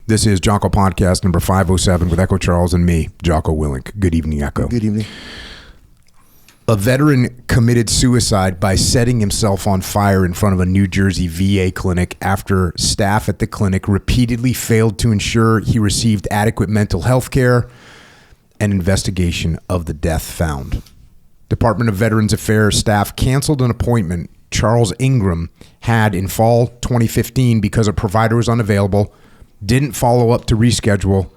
This is Jocko Podcast number 507 with Echo Charles and me, Jocko Willink. Good evening, Echo. Good evening. A veteran committed suicide by setting himself on fire in front of a New Jersey VA clinic after staff at the clinic repeatedly failed to ensure he received adequate mental health care. An investigation of the death found. Department of Veterans Affairs staff canceled an appointment Charles Ingram had in fall 2015 because a provider was unavailable, didn't follow up to reschedule,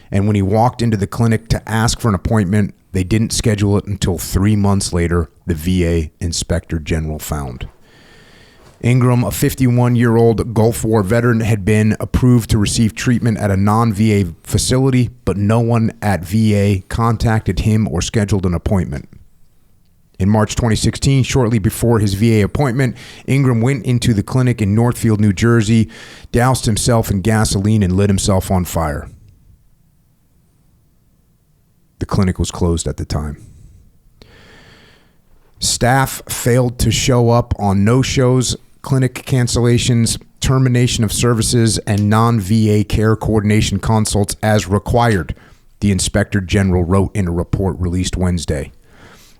and when he walked into the clinic to ask for an appointment, they didn't schedule it until 3 months later, the VA Inspector General found. Ingram, a 51-year-old Gulf War veteran, had been approved to receive treatment at a non-VA facility, but no one at VA contacted him or scheduled an appointment. In March 2016, shortly before his VA appointment, Ingram went into the clinic in Northfield, New Jersey, doused himself in gasoline, and lit himself on fire. The clinic was closed at the time. Staff failed to show up on no-shows, clinic cancellations, termination of services, and non-VA care coordination consults as required, the Inspector General wrote in a report released Wednesday.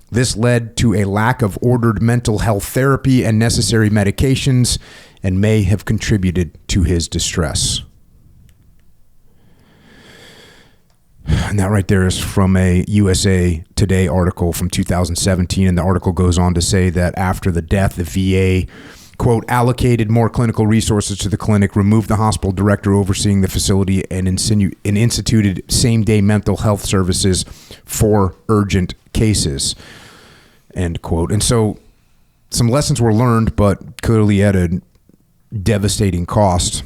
This led to a lack of ordered mental health therapy and necessary medications and may have contributed to his distress. And that right there is from a USA Today article from 2017. And the article goes on to say that after the death, the VA, quote, allocated more clinical resources to the clinic, removed the hospital director overseeing the facility, and instituted same-day mental health services for urgent cases, end quote. And so some lessons were learned, but clearly at a devastating cost.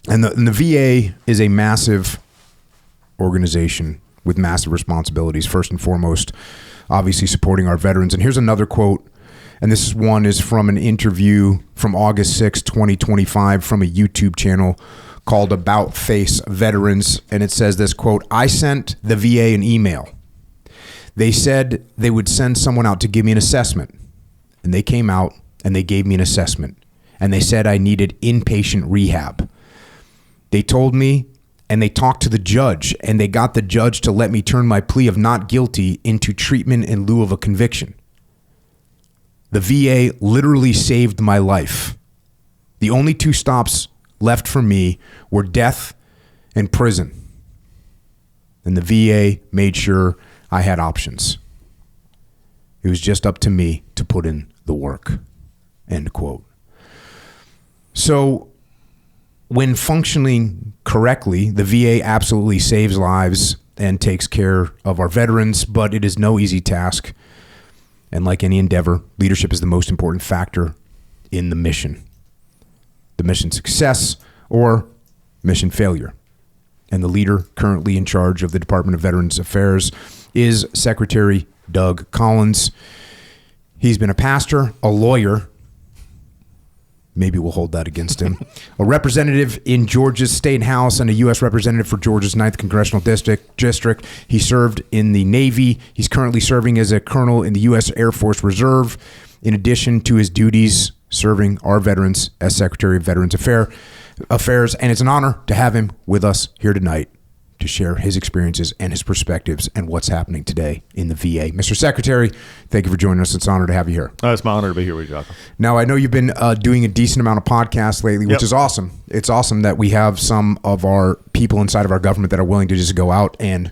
And the VA is a massive organization with massive responsibilities, first and foremost, obviously supporting our veterans. And here's another quote, and this one is from an interview from August 6, 2025 from a YouTube channel called About Face Veterans. And it says this, quote, I sent the VA an email. They said they would send someone out to give me an assessment. And they came out and they gave me an assessment. And they said I needed inpatient rehab. They told me, and they talked to the judge, and they got the judge to let me turn my plea of not guilty into treatment in lieu of a conviction. The VA literally saved my life. The only two stops left for me were death and prison. And the VA made sure I had options. It was just up to me to put in the work, end quote. So when functioning correctly, the VA absolutely saves lives and takes care of our veterans, but it is no easy task. And like any endeavor, leadership is the most important factor in the mission success or mission failure. And the leader currently in charge of the Department of Veterans Affairs is Secretary Doug Collins. He's been a pastor, a lawyer, maybe we'll hold that against him, a representative in Georgia's State House, and a U.S. representative for Georgia's 9th Congressional District. He served in the Navy. He's currently serving as a colonel in the U.S. Air Force Reserve, in addition to his duties serving our veterans as Secretary of Veterans Affairs. And it's an honor to have him with us here tonight to share his experiences and his perspectives and what's happening today in the VA. Mr. Secretary, thank you for joining us. It's an honor to have you here. It's my honor to be here with you, Jocko. Now, I know you've been doing a decent amount of podcasts lately, which is awesome. It's awesome that we have some of our people inside of our government that are willing to just go out and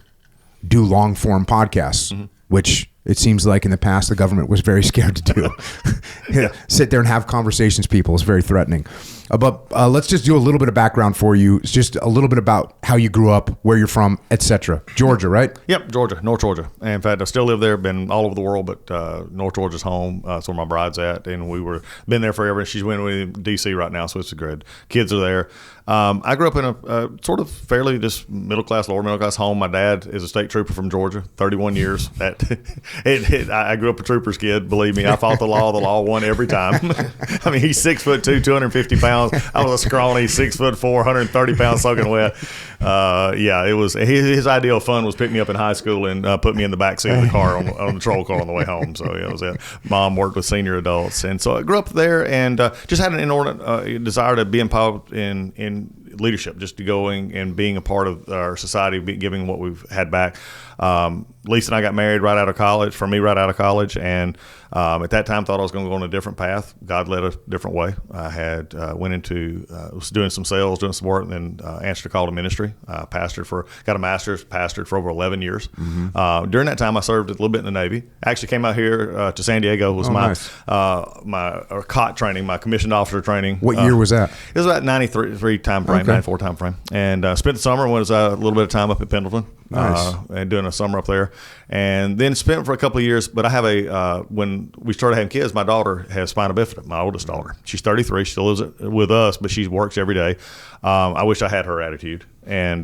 do long-form podcasts, which it seems like in the past the government was very scared to do. Sit there and have conversations, people. It's very threatening. But let's just do a little bit of background for you. It's just a little bit about how you grew up, where you're from, etc. Georgia, right? Yep, Georgia, North Georgia. And in fact, I still live there. Been all over the world, but North Georgia's home. That's where my bride's at, and been there forever. She's went with D.C. right now, so it's good. Kids are there. I grew up in a sort of fairly just lower middle class home. My dad is a state trooper from Georgia, 31 years. I grew up a trooper's kid. Believe me, I fought the law. The law won every time. I mean, he's 6'2", 250 pounds. I was a scrawny 6'4", 130 pounds soaking wet. It was his ideal fun was pick me up in high school and put me in the back seat of the car on the patrol car on the way home. So it was it. Mom worked with senior adults, and so I grew up there and just had an inordinate desire to be involved in leadership, just going and being a part of our society, giving what we've had back. Lisa and I got married right out of college, and at that time thought I was going to go on a different path. God led a different way. I had went into was doing some sales, doing some work, and then answered a call to ministry. Got a master's, pastored for over 11 years. Mm-hmm. During that time, I served a little bit in the Navy. I actually came out here to San Diego. Was nice. my COT training, my commissioned officer training. What year was that? It was about 93 time frame, 94 time frame, and spent the summer. Was a little bit of time up at Pendleton. Nice. And doing a summer up there, and then spent for a couple of years. But I have when we started having kids, my daughter has spina bifida, my oldest daughter. She's 33. She still lives with us, but she works every day. I wish I had her attitude. So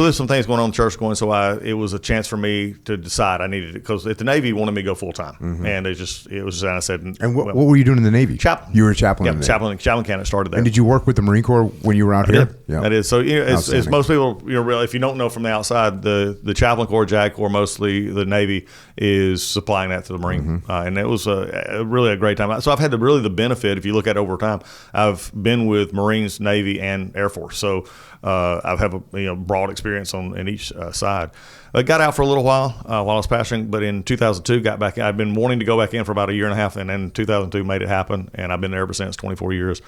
there's some things going on in the church going. So it was a chance for me to decide I needed it, because at the Navy wanted me to go full time, mm-hmm. and it was. And I said, and what were you doing in the Navy? Chaplain. You were a chaplain. Yeah, chaplain candidate started there. And did you work with the Marine Corps when you were out here? Yeah, that is. So as most people, really, if you don't know from the outside, the chaplain corps, JAG Corps, mostly the Navy is supplying that to the Marine, mm-hmm. And it was really a great time. So I've had the benefit. If you look at it over time, I've been with Marines, Navy, and Air Force. So I have a broad experience in each side. I got out for a little while I was pastoring, but in 2002 got back in. I'd been wanting to go back in for about a year and a half, and then 2002 made it happen, and I've been there ever since, 24 years.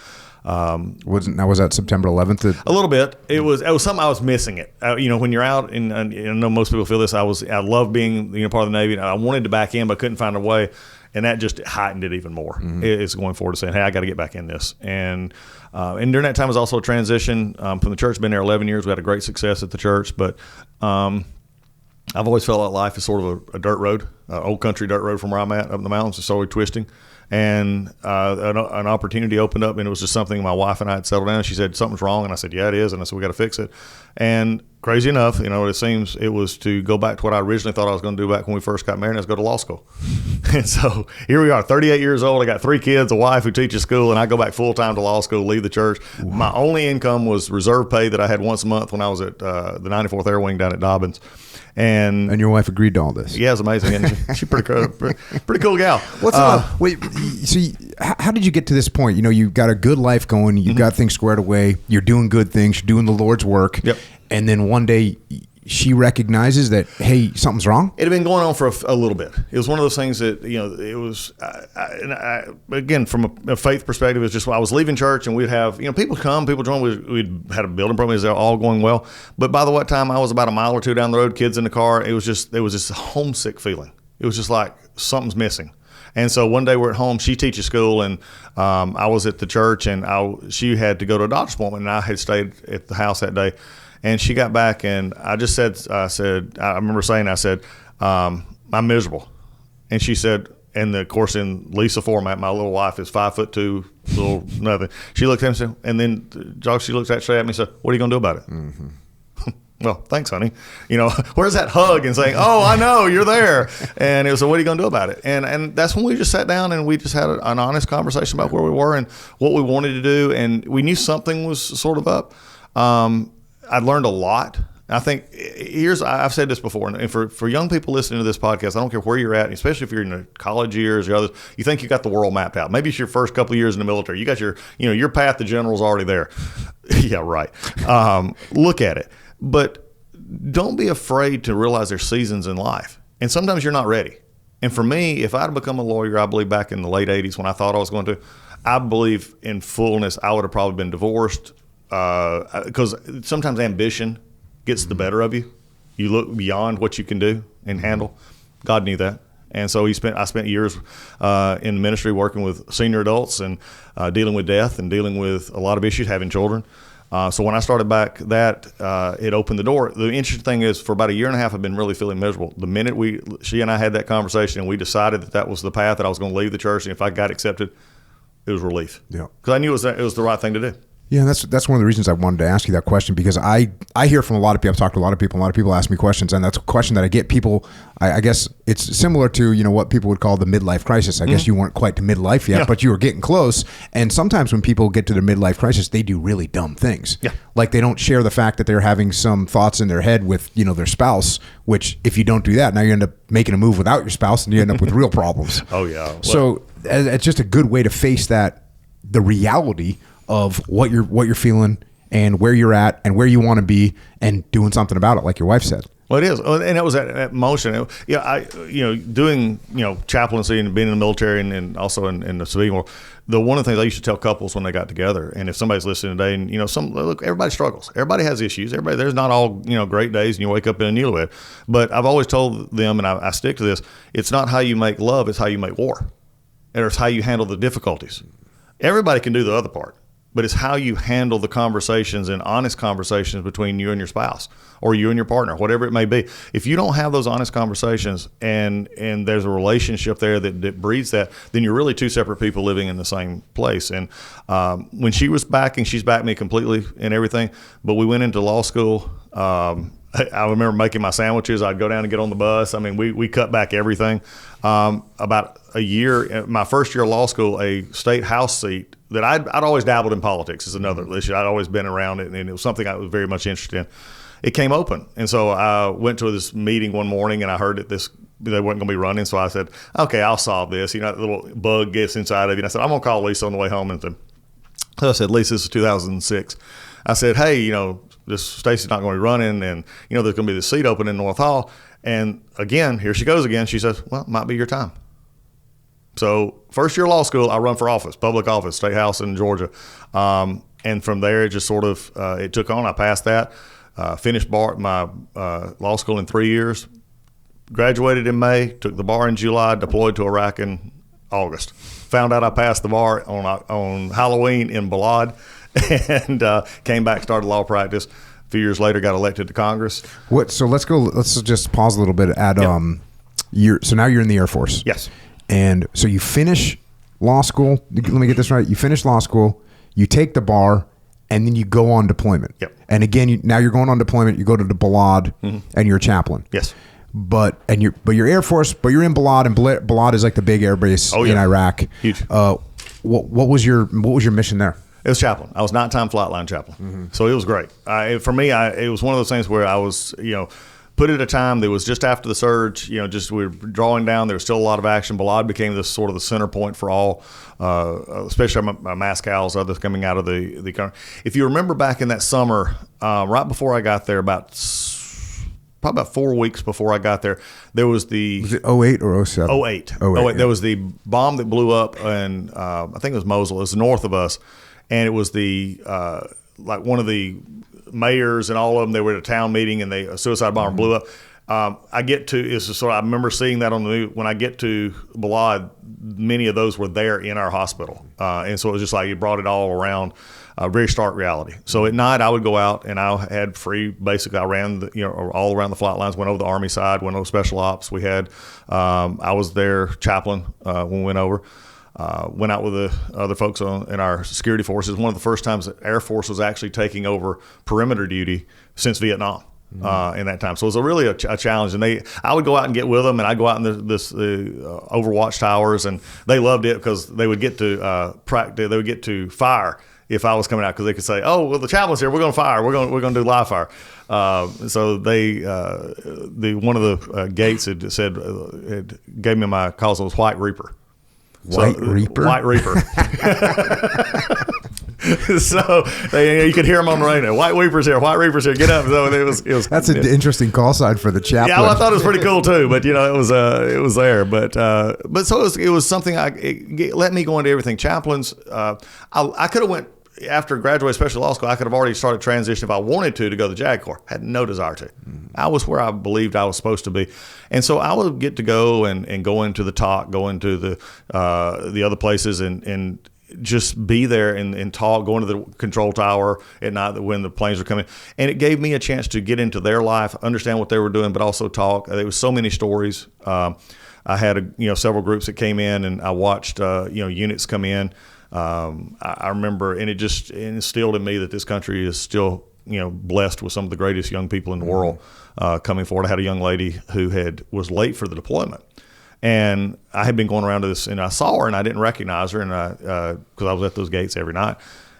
Was that September 11th? A little bit. It was something I was missing it. When you're out, and I know most people feel this. I love being part of the Navy. And I wanted to back in, but couldn't find a way, and that just heightened it even more. Mm-hmm. It's going forward to saying, hey, I got to get back in this. And during that time was also a transition from the church. Been there 11 years. We had a great success at the church, but I've always felt like life is sort of a dirt road, old country dirt road from where I'm at up in the mountains. It's always twisting. And an opportunity opened up, and it was just something my wife and I had settled down. She said, something's wrong. And I said, yeah, it is. And I said, we got to fix it. And crazy enough, it seems it was to go back to what I originally thought I was going to do back when we first got married. I was go to law school. And so here we are, 38 years old. I got 3 kids, a wife who teaches school, and I go back full time to law school, leave the church. Wow. My only income was reserve pay that I had once a month when I was at the 94th Air Wing down at Dobbins. And your wife agreed to all this. Yeah, it's amazing. And she's pretty cool gal. Wait, so how did you get to this point? You've got a good life going. You've mm-hmm. got things squared away. You're doing good things. You're doing the Lord's work. Yep. And then one day she recognizes that, hey, something's wrong? It had been going on for a little bit. It was one of those things that, it was, again, from a faith perspective, it was just I was leaving church, and we'd have, people come, people join. We'd had a building program. They're all going well. But by the time I was about a mile or two down the road, kids in the car, there was just a homesick feeling. It was just like something's missing. And so one day we're at home. She teaches school, and I was at the church, and she had to go to a doctor's appointment, and I had stayed at the house that day. And she got back, and I remember saying, I'm miserable. And she said, and of course in Lisa format, my little wife is 5'2", little nothing. She looked at me and said, and then she looked straight at me and said, what are you going to do about it? Mm-hmm. Well, thanks, honey. Where's that hug and saying, oh, I know, you're there. And it was, what are you going to do about it? And that's when we just sat down and we just had an honest conversation about where we were and what we wanted to do. And we knew something was sort of up. I'd learned a lot. I think I've said this before, and for young people listening to this podcast, I don't care where you're at, especially if you're in the college years or others, you think you got the world mapped out. Maybe it's your first couple of years in the military. You got your path to general's already there. Yeah, right. Look at it. But don't be afraid to realize there's seasons in life. And sometimes you're not ready. And for me, if I'd become a lawyer, I believe back in the late 80s when I thought I was going to, I believe in fullness, I would have probably been divorced. Because sometimes ambition gets the better of you. You look beyond what you can do and handle. God knew that. And so I spent years in ministry working with senior adults and dealing with death and dealing with a lot of issues, having children. So when I started back it opened the door. The interesting thing is for about a year and a half, I've been really feeling miserable. The minute she and I had that conversation and we decided that was the path, that I was going to leave the church, and if I got accepted, it was relief. Yeah. Because I knew it was the right thing to do. Yeah, that's one of the reasons I wanted to ask you that question, because I hear from a lot of people. I've talked to a lot of people ask me questions, and that's a question that I get. People, I guess it's similar to what people would call the midlife crisis. I guess you weren't quite to midlife yet, but you were getting close. And sometimes when people get to their midlife crisis, they do really dumb things. Yeah. Like they don't share the fact that they're having some thoughts in their head with their spouse, which if you don't do that, now you end up making a move without your spouse, and you end up with real problems. Oh yeah. So it's just a good way to face the reality of what you're feeling and where you're at and where you want to be and doing something about it, like your wife said. Well, it is, and it was that motion. Doing chaplaincy and being in the military and also in the civilian world. One of the things I used to tell couples when they got together, and if somebody's listening today, and look, everybody struggles, everybody has issues, there's not all great days, and you wake up in a newlywed. But I've always told them, and I stick to this: it's not how you make love, it's how you make war, and it's how you handle the difficulties. Everybody can do the other part, but it's how you handle the conversations and honest conversations between you and your spouse or you and your partner, whatever it may be. If you don't have those honest conversations and there's a relationship there that breeds that, then you're really two separate people living in the same place. And when she was backing, she's backed me completely in everything. But we went into law school. I remember making my sandwiches. I'd go down and get on the bus. I mean, we cut back everything. About a year, my first year of law school, a state house seat that I'd always dabbled in politics is another issue. I'd always been around it, and it was something I was very much interested in. It came open. And so I went to this meeting one morning, and I heard that they weren't going to be running. So I said, okay, I'll solve this. The little bug gets inside of you. And I said, I'm going to call Lisa on the way home. And so I said, Lisa, this is 2006. I said, hey, this Stacy's not going to be running, and, there's going to be this seat open in North Hall. And again, here she goes again. She says, well, it might be your time. So first year of law school, I run for office, public office, state house in Georgia. And from there, it just sort of, it took on. I passed that, finished my law school in 3 years, graduated in May, took the bar in July, deployed to Iraq in August. Found out I passed the bar on Halloween in Balad, and came back, started law practice. A few years later, got elected to Congress. So let's just pause a little bit at, so now you're in the Air Force. Yes. And so you finish law school. Let me get this right. You finish law school, you take the bar, and then you go on deployment. Yep. And again, now you're going on deployment. You go to the Balad, and you're a chaplain. Yes. But you're Air Force, but you're in Balad, and Balad is like the big air base in Iraq. Huge. What was your mission there? It was chaplain. I was nighttime flight line chaplain. So it was great. For me, it was one of those things where I was, put at a time that was just after the surge, we were drawing down. There was still a lot of action. Balad became this sort of the center point for all, especially my Mascows, others coming out of the country. If you remember back in that summer, right before I got there, probably about 4 weeks before I got there, there was Was it 08 or 07? 08. There was the bomb that blew up, and I think it was Mosul. It was north of us, and it was the like one of the mayors and all of them. They were at a town meeting, and a suicide bomber blew up. I remember seeing that on the news. When I get to Balad, many of those were there in our hospital, and so it was just like you brought it all around. Very stark reality. So at night, I would go out, and I had free. Basically, I ran all around the flight lines. Went over the Army side. Went over special ops. We had. I was their chaplain when we went over. Went out with the other folks in our security forces. One of the first times the Air Force was actually taking over perimeter duty since Vietnam. In that time, so it was really a challenge. And I would go out and get with them, and I'd go out in the Overwatch towers, and they loved it because they would get to practice. They would get to fire if I was coming out, because they could say, "Oh, well, the chaplain's here. We're going to fire. We're going to do live fire." So they, one of the gates had said, it gave me my cause. It was White Reaper. White Reaper. So you could hear them on the radio. White Reaper's here. White Reaper's here. Get up. So it was. That's an interesting call sign for the chaplain. Yeah, well, I thought it was pretty cool too. But it was there. But so it was something. It let me go into everything. Chaplains. I could have went. After graduating special law school, I could have already started transition if I wanted to go to the JAG Corps. Had no desire to. I was where I believed I was supposed to be. And so I would get to go and go into the talk, go into the other places and just be there and talk, go into the control tower at night when the planes were coming. And it gave me a chance to get into their life, understand what they were doing, but also talk. There was so many stories. I had several groups that came in, and I watched units come in. I remember, and it just instilled in me that this country is still, blessed with some of the greatest young people in the world coming forward. I had a young lady who was late for the deployment, and I had been going around to this, and I saw her, and I didn't recognize her, and because I was at those gates every night,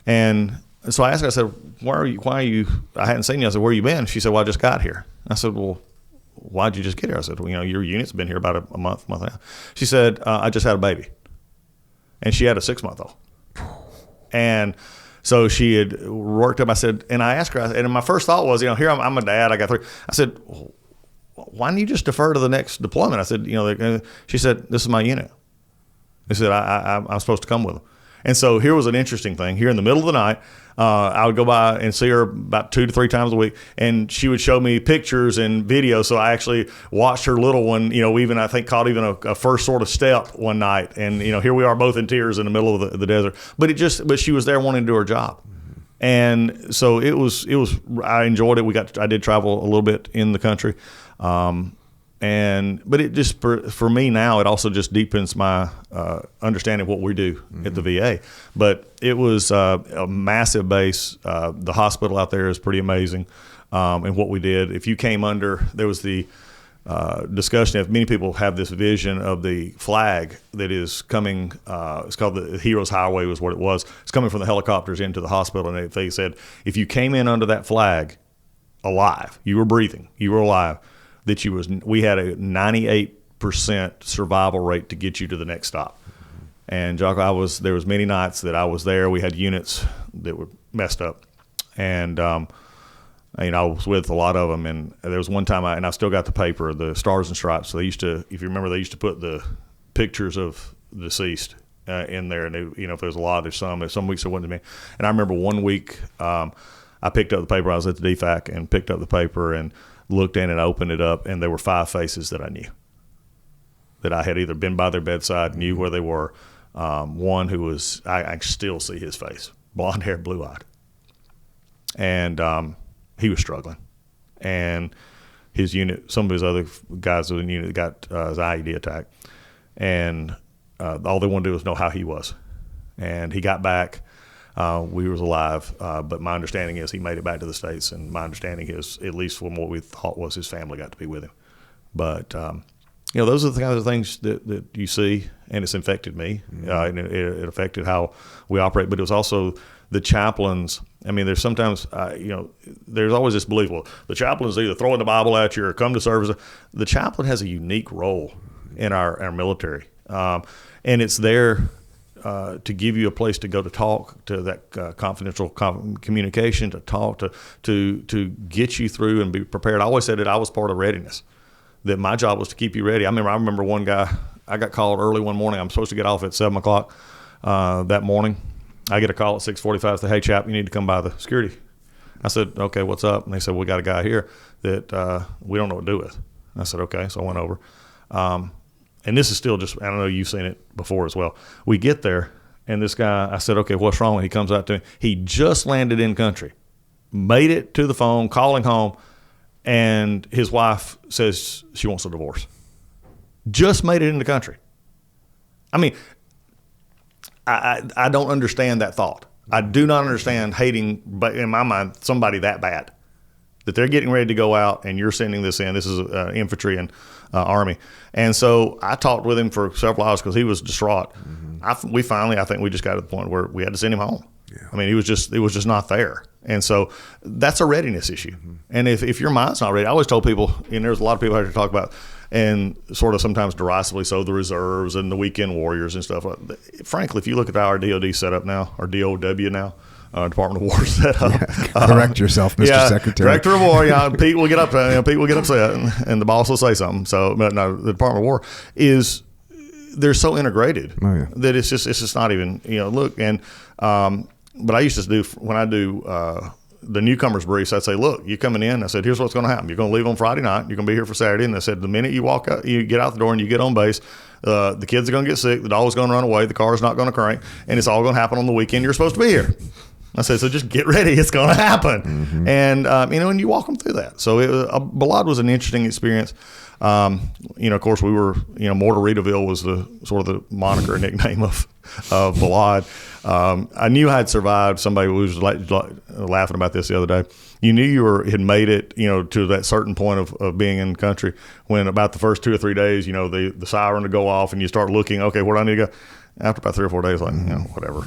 and so I asked her. I said, "Why are you?" I hadn't seen you. I said, "Where you been?" She said, "Well, I just got here." I said, "Well, why'd you just get here?" I said, "Well, your unit's been here about a month and a half." She said, "I just had a baby." And she had a 6-month-old. And So she had worked up. I said, and I asked her, and my first thought was, here I'm a dad. I got 3. I said, why don't you just defer to the next deployment? I said, she said, this is my unit. They said, I'm supposed to come with them. And so here was an interesting thing. Here in the middle of the night, I would go by and see her about 2 to 3 times a week, and she would show me pictures and videos. So I actually watched her little one, even I think caught even a first sort of step one night. And, here we are both in tears in the middle of the desert. But she was there wanting to do her job. And so it was, I enjoyed it. I did travel a little bit in the country. But it just, for me now, it also just deepens my understanding of what we do at the VA. But it was a massive base. The hospital out there is pretty amazing. And what we did, if you came under, there was the discussion of many people have this vision of the flag that is coming. It's called the Heroes Highway was what it was. It's coming from the helicopters into the hospital. And they said, if you came in under that flag alive, you were breathing, you were alive, we had a 98% survival rate to get you to the next stop. And Jocko, there was many nights that I was there. We had units that were messed up, and I was with a lot of them. And there was one time, I still got the paper, the Stars and Stripes. So they used to, if you remember, they used to put the pictures of the deceased in there. And if there's a lot, there's some weeks there wasn't many. And I remember one week, I picked up the paper. I was at the DFAC and picked up the paper and looked in and opened it up, and there were 5 faces that I knew, that I had either been by their bedside, knew where they were. One who was, I still see his face, blonde hair, blue eyed. And he was struggling. And his unit, some of his other guys in the unit got his IED attack. And all they wanted to do was know how he was. And he got back. We was alive, but my understanding is he made it back to the States, and my understanding is, at least from what we thought, was his family got to be with him. But those are the kinds of things that you see, and it's infected me, and it affected how we operate. But it was also the chaplains. I mean, there's sometimes, there's always this belief, well, the chaplain's either throwing the Bible at you or come to service. The chaplain has a unique role in our military, and it's there to give you a place to go to talk to that confidential communication, to talk to get you through and be prepared. I always said that I was part of readiness, that my job was to keep you ready. I remember one guy, I got called early one morning. I'm supposed to get off at 7 o'clock that morning. I get a call at 6:45. Say, hey, chap, you need to come by the security. I said, okay, what's up? And they said, we got a guy here that we don't know what to do with. I said, okay. So I went over. And this is still just, I don't know, you've seen it before as well. We get there, and this guy, I said, okay, what's wrong? And he comes out to me. He just landed in country, made it to the phone, calling home, and his wife says she wants a divorce. Just made it in the country. I mean, I don't understand that thought. I do not understand hating, but in my mind, somebody that bad, that they're getting ready to go out and you're sending this in. This is infantry and Army. And so I talked with him for several hours because he was distraught. Mm-hmm. I think we just got to the point where we had to send him home. Yeah. I mean, it was just not there. And so that's a readiness issue. Mm-hmm. And if your mind's not ready, I always told people, and there's a lot of people I had to talk about, and sort of sometimes derisively so, the reserves and the weekend warriors and stuff. Frankly, if you look at our DOD setup now, or DOW now, Department of War setup. Yeah. Correct yourself, Mr. Secretary. Director of War. Pete will get upset, and the boss will say something. So, but no, the Department of War they're so integrated that it's just not even look. And but I used to do, when I do the newcomers briefs, I'd say, look, you coming in. I said, here's what's going to happen. You're going to leave on Friday night. You're going to be here for Saturday. And I said, the minute you walk out, you get out the door and you get on base, the kids are going to get sick. The dog's going to run away. The car's not going to crank, and it's all going to happen on the weekend. You're supposed to be here. I said, so just get ready. It's going to happen. Mm-hmm. And, and you walk them through that. So Balad was an interesting experience. Of course, we were, Mortaritaville was the sort of the moniker and nickname of Balad. I knew I had survived. Somebody was laughing about this the other day. You knew you had made it, to that certain point of being in the country when about the first 2 or 3 days, the siren would go off and you start looking, okay, where do I need to go? After about 3 or 4 days, whatever.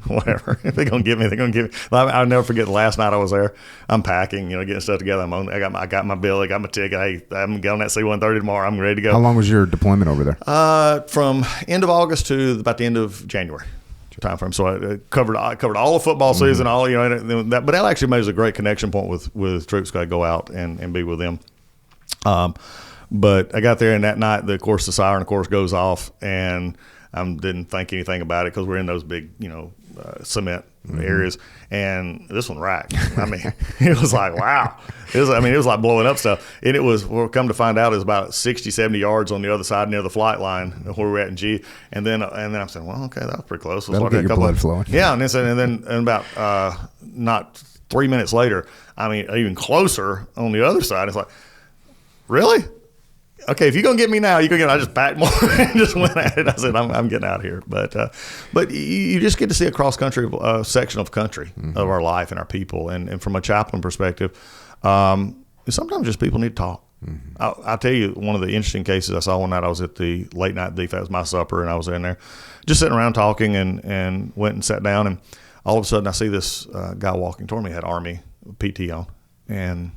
Whatever. If they're going to get me, they're going to get me. I'll never forget the last night I was there. I'm packing, getting stuff together. I got my bill. I got my ticket. Hey, I'm going that C-130 tomorrow. I'm ready to go. How long was your deployment over there? From end of August to about the end of January. time frame. So I covered all the football season, all that. But that actually was a great connection point with troops. Got to go out and be with them. But I got there, and that night, of course, the siren, of course, goes off, and I didn't think anything about it because we're in those big, cement areas, and this one racked. I mean, it was like, wow. It was like blowing up stuff. And it was, we'll come to find out, it was about 60, 70 yards on the other side near the flight line where we were at in G. And then I'm saying, well, okay, that was pretty close. That'll get your blood flowing. Yeah, and then about not 3 minutes later, even closer on the other side, it's like, really? Okay, if you're gonna get me now, you're gonna get. I just backed more and just went at it. I said, I'm getting out of here. But you just get to see a cross country section of country of our life and our people, and from a chaplain perspective, sometimes just people need to talk. I'll tell you one of the interesting cases I saw one night. I was at the late night deep. That was my supper, and I was in there, just sitting around talking, and went and sat down, and all of a sudden I see this guy walking toward me. He had Army PT on, and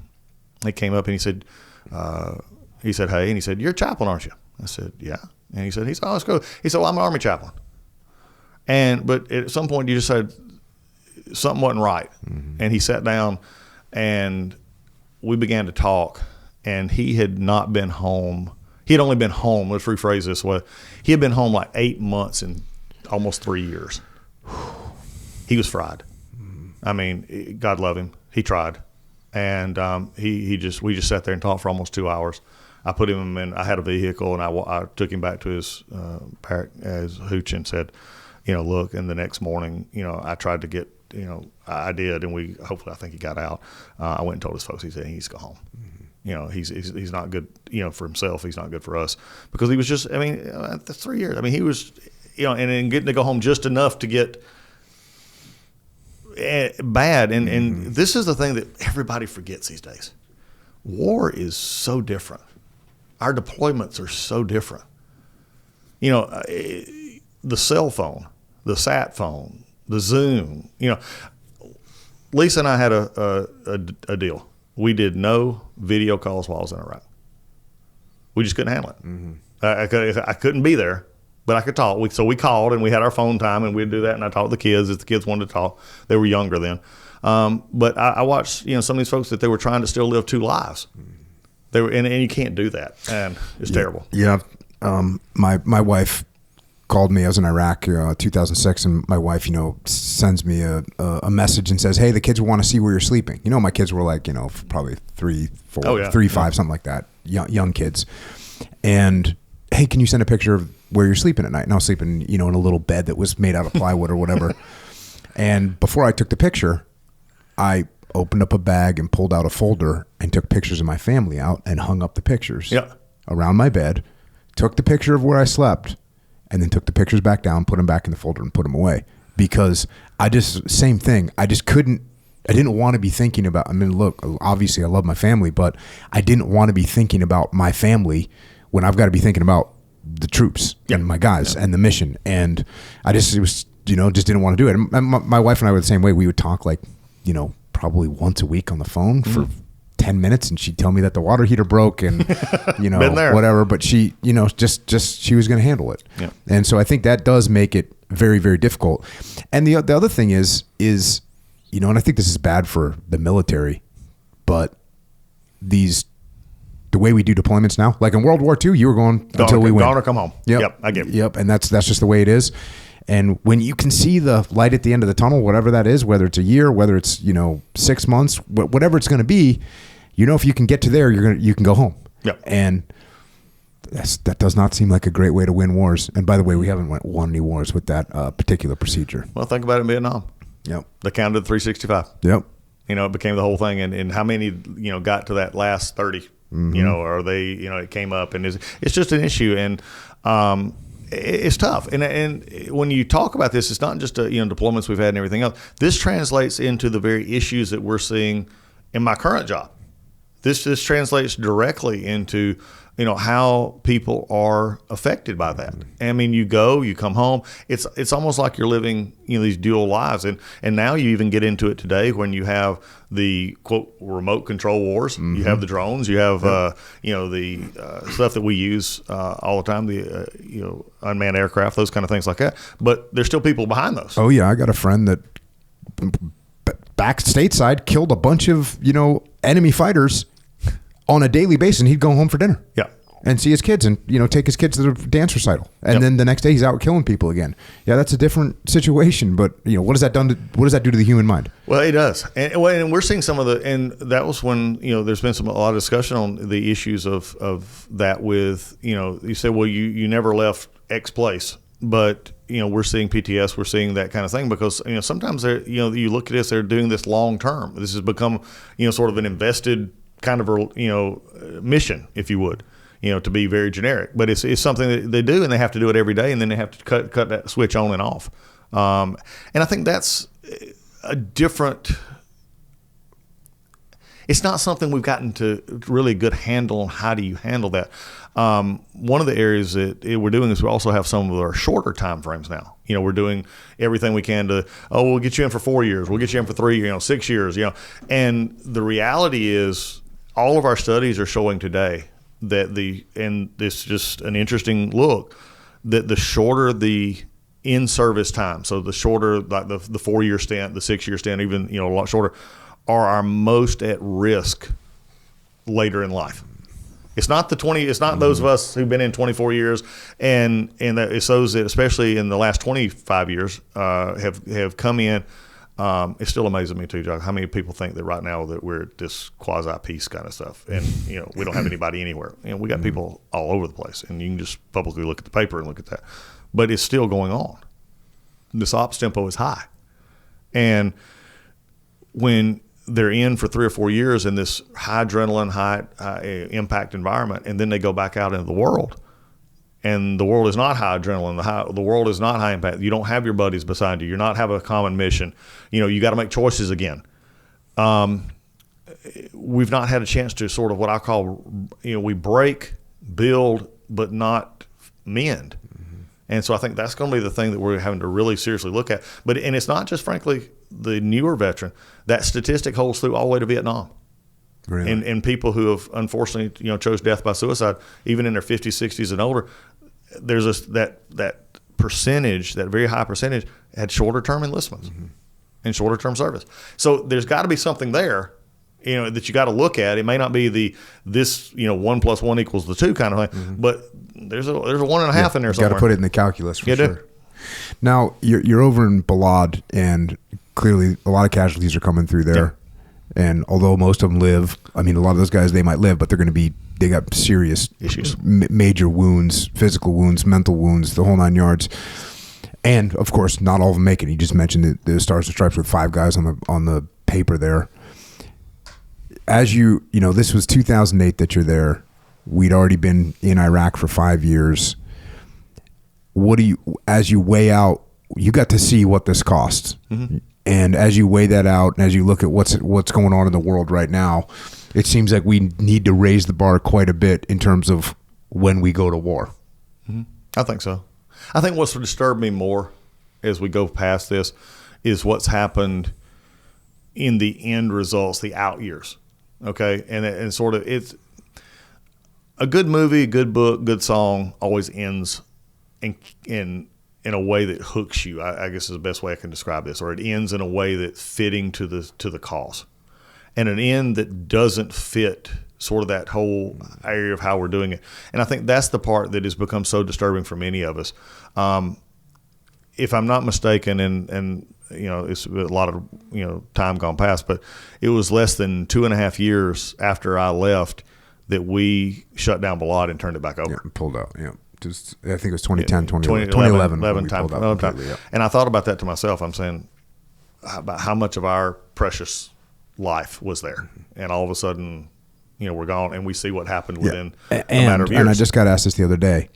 he came up and he said. He said, hey, and he said, you're a chaplain, aren't you? I said, yeah. And he said, oh, let's go. He said, well, I'm an Army chaplain. But at some point you just said something wasn't right. And he sat down and we began to talk, and he had not been home. He had only been home, let's rephrase this way. He had been home like 8 months and almost 3 years. He was fried. God love him. He tried. And we just sat there and talked for almost 2 hours. I put him in. I had a vehicle, and I took him back to his as Hooch, and said, look. And the next morning, I tried to get, I did, and I think he got out. I went and told his folks. He said he needs to go home. He's not good, for himself. He's not good for us, because he was just. That's 3 years. He was, and then getting to go home just enough to get bad. And this is the thing that everybody forgets these days. War is so different. Our deployments are so different. The cell phone, the sat phone, the Zoom. Lisa and I had a deal. We did no video calls while I was in Iraq. We just couldn't handle it. I couldn't be there, but I could talk. So we called, and we had our phone time, and we'd do that. And I talked to the kids if the kids wanted to talk. They were younger then. But I watched, some of these folks that they were trying to still live two lives. They were, and you can't do that, and it's terrible. Yeah. My wife called me. I was in Iraq, 2006, and my wife, sends me a message and says, "Hey, the kids want to see where you're sleeping." My kids were like, probably 3, 4, 3, 5, something like that, young kids. And hey, can you send a picture of where you're sleeping at night? And I was sleeping, in a little bed that was made out of plywood or whatever. And before I took the picture, I opened up a bag and pulled out a folder and took pictures of my family out and hung up the pictures around my bed, took the picture of where I slept, and then took the pictures back down, put them back in the folder, and put them away. Because same thing. I didn't want to be thinking about, look, obviously I love my family, but I didn't want to be thinking about my family when I've got to be thinking about the troops and my guys and the mission. And just didn't want to do it. And my wife and I were the same way. We would talk probably once a week on the phone for 10 minutes, and she'd tell me that the water heater broke and, whatever, but she, just she was going to handle it. Yeah. And so I think that does make it very, very difficult. And the other thing is, and I think this is bad for the military, but the way we do deployments now, like in World War II, you were going until we win. Gone or come home. Yep, I get it. Yep, and that's just the way it is. And when you can see the light at the end of the tunnel, whatever that is, whether it's a year, whether it's 6 months, whatever it's going to be, if you can get to there, you can go home. Yep. And that does not seem like a great way to win wars. And by the way, we haven't won any wars with that particular procedure. Well, think about it in Vietnam. Yep. They counted 365. Yep. It became the whole thing, and how many got to that last 30. Or they it came up, and it's just an issue, and it's tough. And when you talk about this, it's not just deployments we've had and everything else. This translates into the very issues that we're seeing in my current job. this translates directly into, how people are affected by that. I mean, you come home. It's almost like you're living, these dual lives. And now you even get into it today when you have the quote remote control wars. Mm-hmm. You have the drones. You have the stuff that we use all the time. The unmanned aircraft, those kind of things like that. But there's still people behind those. Oh yeah, I got a friend that back stateside killed a bunch of enemy fighters on a daily basis, and he'd go home for dinner. Yeah. And see his kids and, take his kids to the dance recital. And then the next day he's out killing people again. Yeah, that's a different situation. But, what does that do to the human mind? Well, it does. And we're seeing some of and that was when, there's been a lot of discussion on the issues of that with, you say, well, you never left X place. But, we're seeing PTS, we're seeing that kind of thing because, sometimes they're, you look at this, they're doing this long term. This has become, sort of an invested kind of mission, if you would, to be very generic, but it's something that they do, and they have to do it every day, and then they have to cut that switch on and off. And I think that's a different. It's not something we've gotten to really a good handle on. How do you handle that? One of the areas that we're doing is we also have some of our shorter time frames now. We're doing everything we can to, we'll get you in for 4 years, we'll get you in for 3, 6 years, and the reality is, all of our studies are showing today that and this is just an interesting look, that the shorter the in-service time, so the shorter, like the 4-year stint, the 6-year stint, even, a lot shorter, are our most at risk later in life. It's not it's not those of us who've been in 24 years, and that it's those that, especially in the last 25 years, have come in. It still amazes me too, Jocko, how many people think that right now that we're at this quasi-peace kind of stuff, and we don't have anybody anywhere. We got people all over the place, and you can just publicly look at the paper and look at that, but it's still going on. This ops tempo is high, and when they're in for 3 or 4 years in this high adrenaline, high impact environment, and then they go back out into the world. And the world is not high adrenaline. The world is not high impact. You don't have your buddies beside you. You're not have a common mission. You got to make choices again. We've not had a chance to sort of what I call, we break, build, but not mend. Mm-hmm. And so I think that's going to be the thing that we're having to really seriously look at. And it's not just, frankly, the newer veteran. That statistic holds through all the way to Vietnam. Really? And people who have unfortunately, chose death by suicide, even in their 50s, 60s, and older, there's that percentage, that very high percentage, had shorter term enlistments and shorter term service. So there's got to be something there, that you got to look at. It may not be this 1 + 1 = 2 kind of thing, but there's a 1.5 in there somewhere. Got to put it in the calculus for sure. Now you're over in Balad, and clearly a lot of casualties are coming through there. Yeah. And although most of them live, a lot of those guys, they might live, but they got serious issues, major wounds, physical wounds, mental wounds, the whole 9 yards. And of course, not all of them make it. You just mentioned the Stars and Stripes with 5 guys on the paper there. As this was 2008 that you're there. We'd already been in Iraq for 5 years. As you weigh out, you got to see what this costs. Mm-hmm. And as you weigh that out, and as you look at what's going on in the world right now, it seems like we need to raise the bar quite a bit in terms of when we go to war. Mm-hmm. I think so. I think what's disturbed me more as we go past this is what's happened in the end results, the out years. Okay, and sort of it's a good movie, good book, good song always ends in a way that hooks you, I guess is the best way I can describe this, or it ends in a way that's fitting to the cause. And an end that doesn't fit sort of that whole area of how we're doing it. And I think that's the part that has become so disturbing for many of us. If I'm not mistaken, and it's a lot of time gone past, but it was less than 2.5 years after I left that we shut down Balad and turned it back over. Yeah, pulled out, yeah. I think it was 2010, 2011 time. Yeah. And I thought about that to myself. I'm saying about how much of our precious life was there. And all of a sudden, we're gone, and we see what happened within a matter of years. And I just got asked this the other day.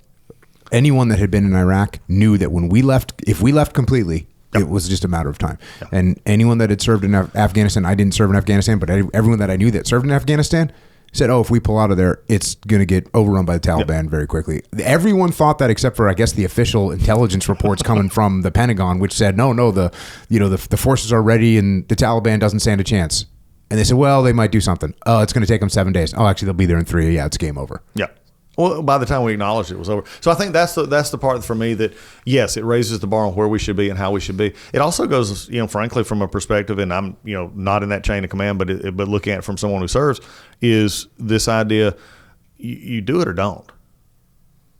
Anyone that had been in Iraq knew that when we left, if we left completely, it was just a matter of time. And anyone that had served in Afghanistan, I didn't serve in Afghanistan, but everyone that I knew that served in Afghanistan, said, oh, if we pull out of there, it's going to get overrun by the Taliban very quickly. Everyone thought that, except for, I guess, the official intelligence reports coming from the Pentagon, which said, no, the forces are ready and the Taliban doesn't stand a chance. And they said, well, they might do something. Oh, it's going to take them 7 days. Oh, actually, they'll be there in 3. Yeah, it's game over. Yeah. Well, by the time we acknowledged it was over. So I think that's the part for me that, yes, it raises the bar on where we should be and how we should be. It also goes, frankly, from a perspective, and I'm, not in that chain of command, but looking at it from someone who serves, is this idea, you do it or don't.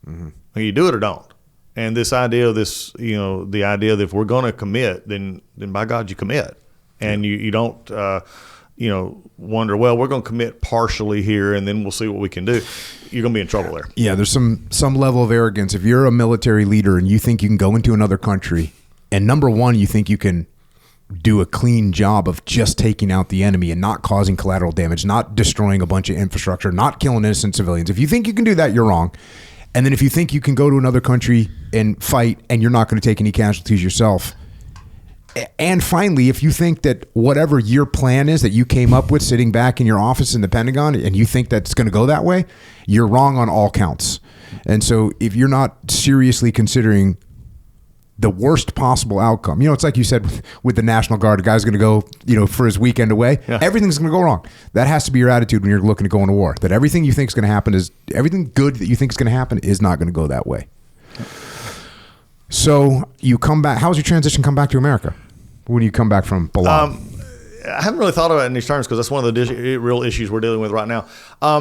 Mm-hmm. You do it or don't. And this idea of this, the idea that if we're going to commit, then by God, you commit. And you don't, wonder, well, we're going to commit partially here and then we'll see what we can do. You're going to be in trouble there. Yeah, there's some level of arrogance. If you're a military leader and you think you can go into another country and number one, you think you can do a clean job of just taking out the enemy and not causing collateral damage, not destroying a bunch of infrastructure, not killing innocent civilians. If you think you can do that, you're wrong. And then if you think you can go to another country and fight and you're not going to take any casualties yourself. And finally, if you think that whatever your plan is that you came up with sitting back in your office in the Pentagon and you think that's going to go that way, you're wrong on all counts. And so if you're not seriously considering the worst possible outcome, it's like you said with the National Guard, a guy's going to go, for his weekend away, everything's going to go wrong. That has to be your attitude when you're looking to go into war, that everything you think is going to happen everything good that you think is going to happen is not going to go that way. So you come back, how was your transition come back to America? When you come back from Balad? I haven't really thought about it in these terms because that's one of the real issues we're dealing with right now.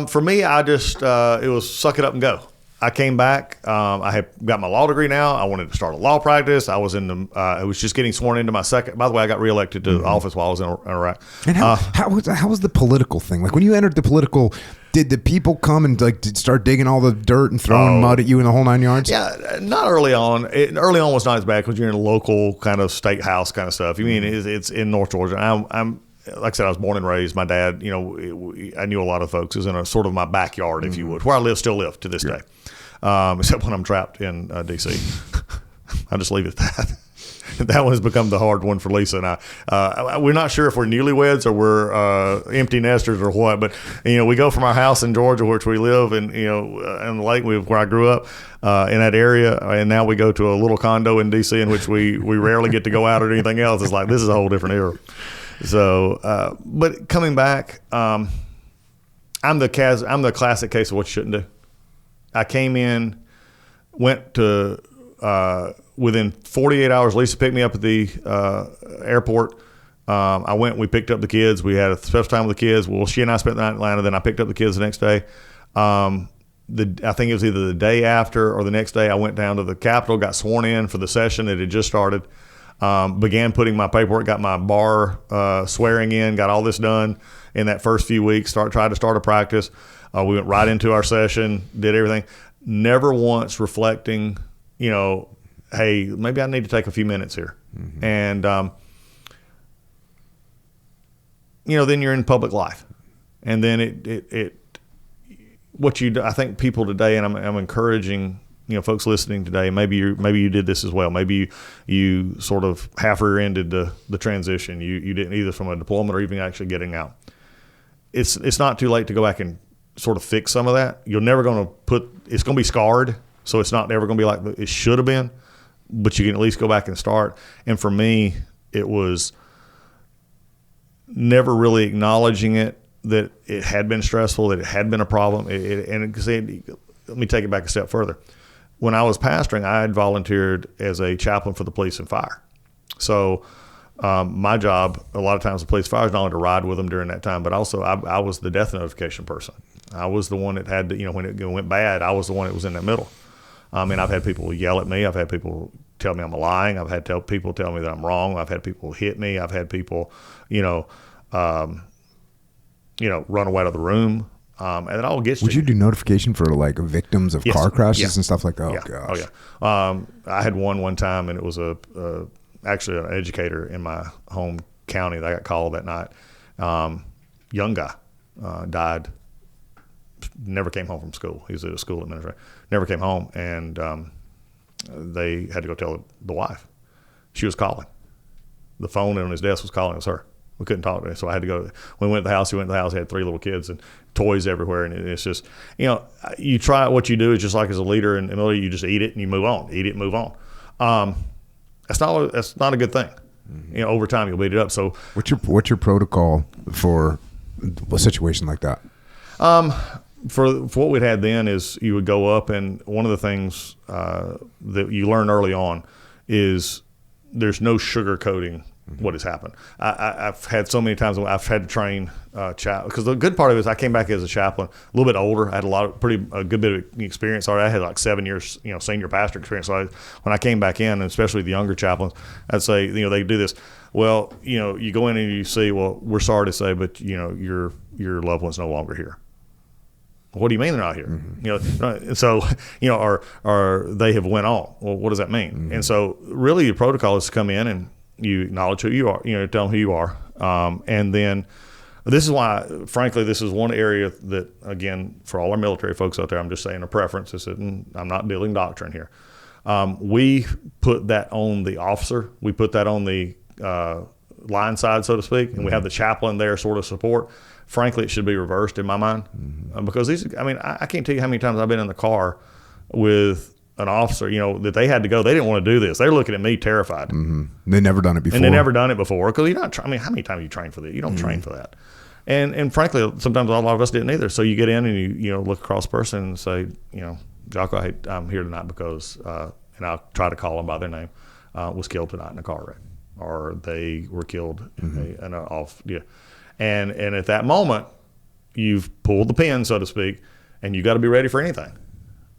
For me, I just, it was suck it up and go. I came back. I had got my law degree now. I wanted to start a law practice. I was I was just getting sworn into my second. By the way, I got reelected to office while I was in Iraq. And how was the political thing? Like when you entered the political, did the people come and start digging all the dirt and throwing mud at you in the whole 9 yards? Yeah, not early on. Early on was not as bad because you're in a local kind of state house kind of stuff. You mean it's in North Georgia. I'm like I said, I was born and raised. My dad, I knew a lot of folks. It was in a sort of my backyard, if you would, where I still live to this day. Except when I'm trapped in D.C. I'll just leave it at that. That one has become the hard one for Lisa and I. We're not sure if we're newlyweds or we're empty nesters or what, but we go from our house in Georgia, which we live, and in the lake where I grew up in that area, and now we go to a little condo in D.C. in which we rarely get to go out or anything else. It's like this is a whole different era. So, but coming back, I'm the classic case of what you shouldn't do. I came in, went to within 48 hours. Lisa picked me up at the airport. I went. We picked up the kids. We had a special time with the kids. Well, she and I spent the night in Atlanta. Then I picked up the kids the next day. I think it was either the day after or the next day. I went down to the Capitol, got sworn in for the session that had just started. Began putting my paperwork, got my bar swearing in, got all this done in that first few weeks. Tried to start a practice. We went right into our session, did everything. Never once reflecting, hey, maybe I need to take a few minutes here. Mm-hmm. And, then you're in public life. And then I think people today, and I'm encouraging, folks listening today, maybe you did this as well. Maybe you sort of half rear-ended the transition. You didn't either from a deployment or even actually getting out. It's not too late to go back and sort of fix some of that. You're never going to it's going to be scarred, so it's not ever going to be like it should have been, but you can at least go back and start. And for me, it was never really acknowledging it, that it had been stressful, that it had been a problem. Let me take it back a step further. When I was pastoring, I had volunteered as a chaplain for the police and fire. So my job, a lot of times the police and fire, is not only to ride with them during that time, but also I was the death notification person. I was the one that had to, when it went bad, I was the one that was in that middle. And I've had people yell at me. I've had people tell me I'm lying. I've had people tell me that I'm wrong. I've had people hit me. I've had people, run away out of the room. And it all gets. Would you do notification for victims of car crashes and stuff like that? Oh, gosh. Oh, yeah. I had one time, and it was actually an educator in my home county that I got called that night. Young guy died. Never came home from school. He was a school administrator. Never came home, and they had to go tell the wife. She was calling. The phone on his desk was calling. It was her. We couldn't talk to him. So I had to go. When we went to the house, he had 3 little kids and toys everywhere. And it's just, you try, what you do is just like as a leader in the military, you just eat it and you move on. Eat it and move on. That's not a good thing. Over time you'll beat it up. So what's your protocol for a situation like that? For what we'd had then is you would go up, and one of the things that you learn early on is there's no sugarcoating what has happened. I've had so many times I've had to train chaplain, because the good part of it is I came back as a chaplain a little bit older. I had a good bit of experience already. I had like 7 years, senior pastor experience. So when I came back in, and especially the younger chaplains, I'd say, they do this. Well, you go in and you see, well, we're sorry to say, but your loved one's no longer here. What do you mean they're not here? Mm-hmm. So, or they have went on. Well, what does that mean? Mm-hmm. And so really the protocol is to come in and you acknowledge who you are, tell them who you are. And then this is why, frankly, this is one area that, again, for all our military folks out there, I'm just saying a preference. I'm not dealing doctrine here. We put that on the officer. We put that on the line side, so to speak, and we have the chaplain there sort of support. Frankly, it should be reversed in my mind, because I can't tell you how many times I've been in the car with an officer, that they had to go. They didn't want to do this. They're looking at me terrified. Mm-hmm. They never done it before. And they never done it before, because you're not. How many times you train for that? You don't train for that. And frankly, sometimes a lot of us didn't either. So you get in and you look across the person and say, Jocko, I'm here tonight because, and I'll try to call them by their name, was killed tonight in a car wreck, or they were killed And at that moment, you've pulled the pin, so to speak, and you got to be ready for anything.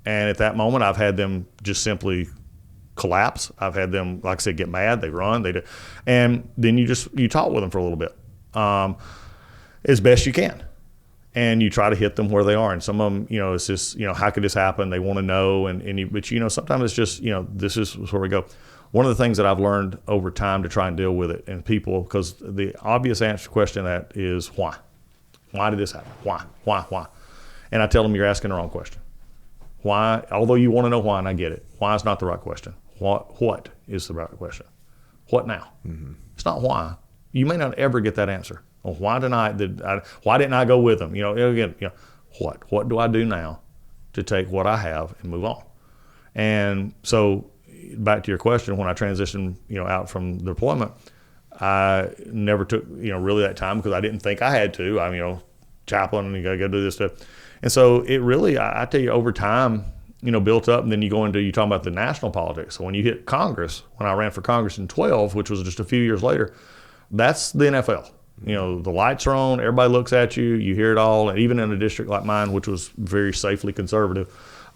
And at that moment, I've had them just simply collapse. I've had them, like I said, get mad. They run. They do, and then you talk with them for a little bit, as best you can, and you try to hit them where they are. And some of them, it's just, how could this happen? They want to know, but sometimes it's just, this is where we go. One of the things that I've learned over time to try and deal with it, and people, because the obvious answer to the question to that is why? Why did this happen? Why? And I tell them, you're asking the wrong question. Why? Although you want to know why, and I get it. Why is not the right question. What is the right question? What now? Mm-hmm. It's not why. You may not ever get that answer. Well, why didn't I go with them? What? What do I do now to take what I have and move on? And so, back to your question, when I transitioned, out from the deployment, I never took, really that time, because I didn't think I had to. I'm, chaplain, and you got to go do this stuff. And so it really, I tell you, over time, built up, and then you talk about the national politics. So when you hit Congress, when I ran for Congress in 2012, which was just a few years later, that's the NFL. The lights are on, everybody looks at you, you hear it all, and even in a district like mine, which was very safely conservative,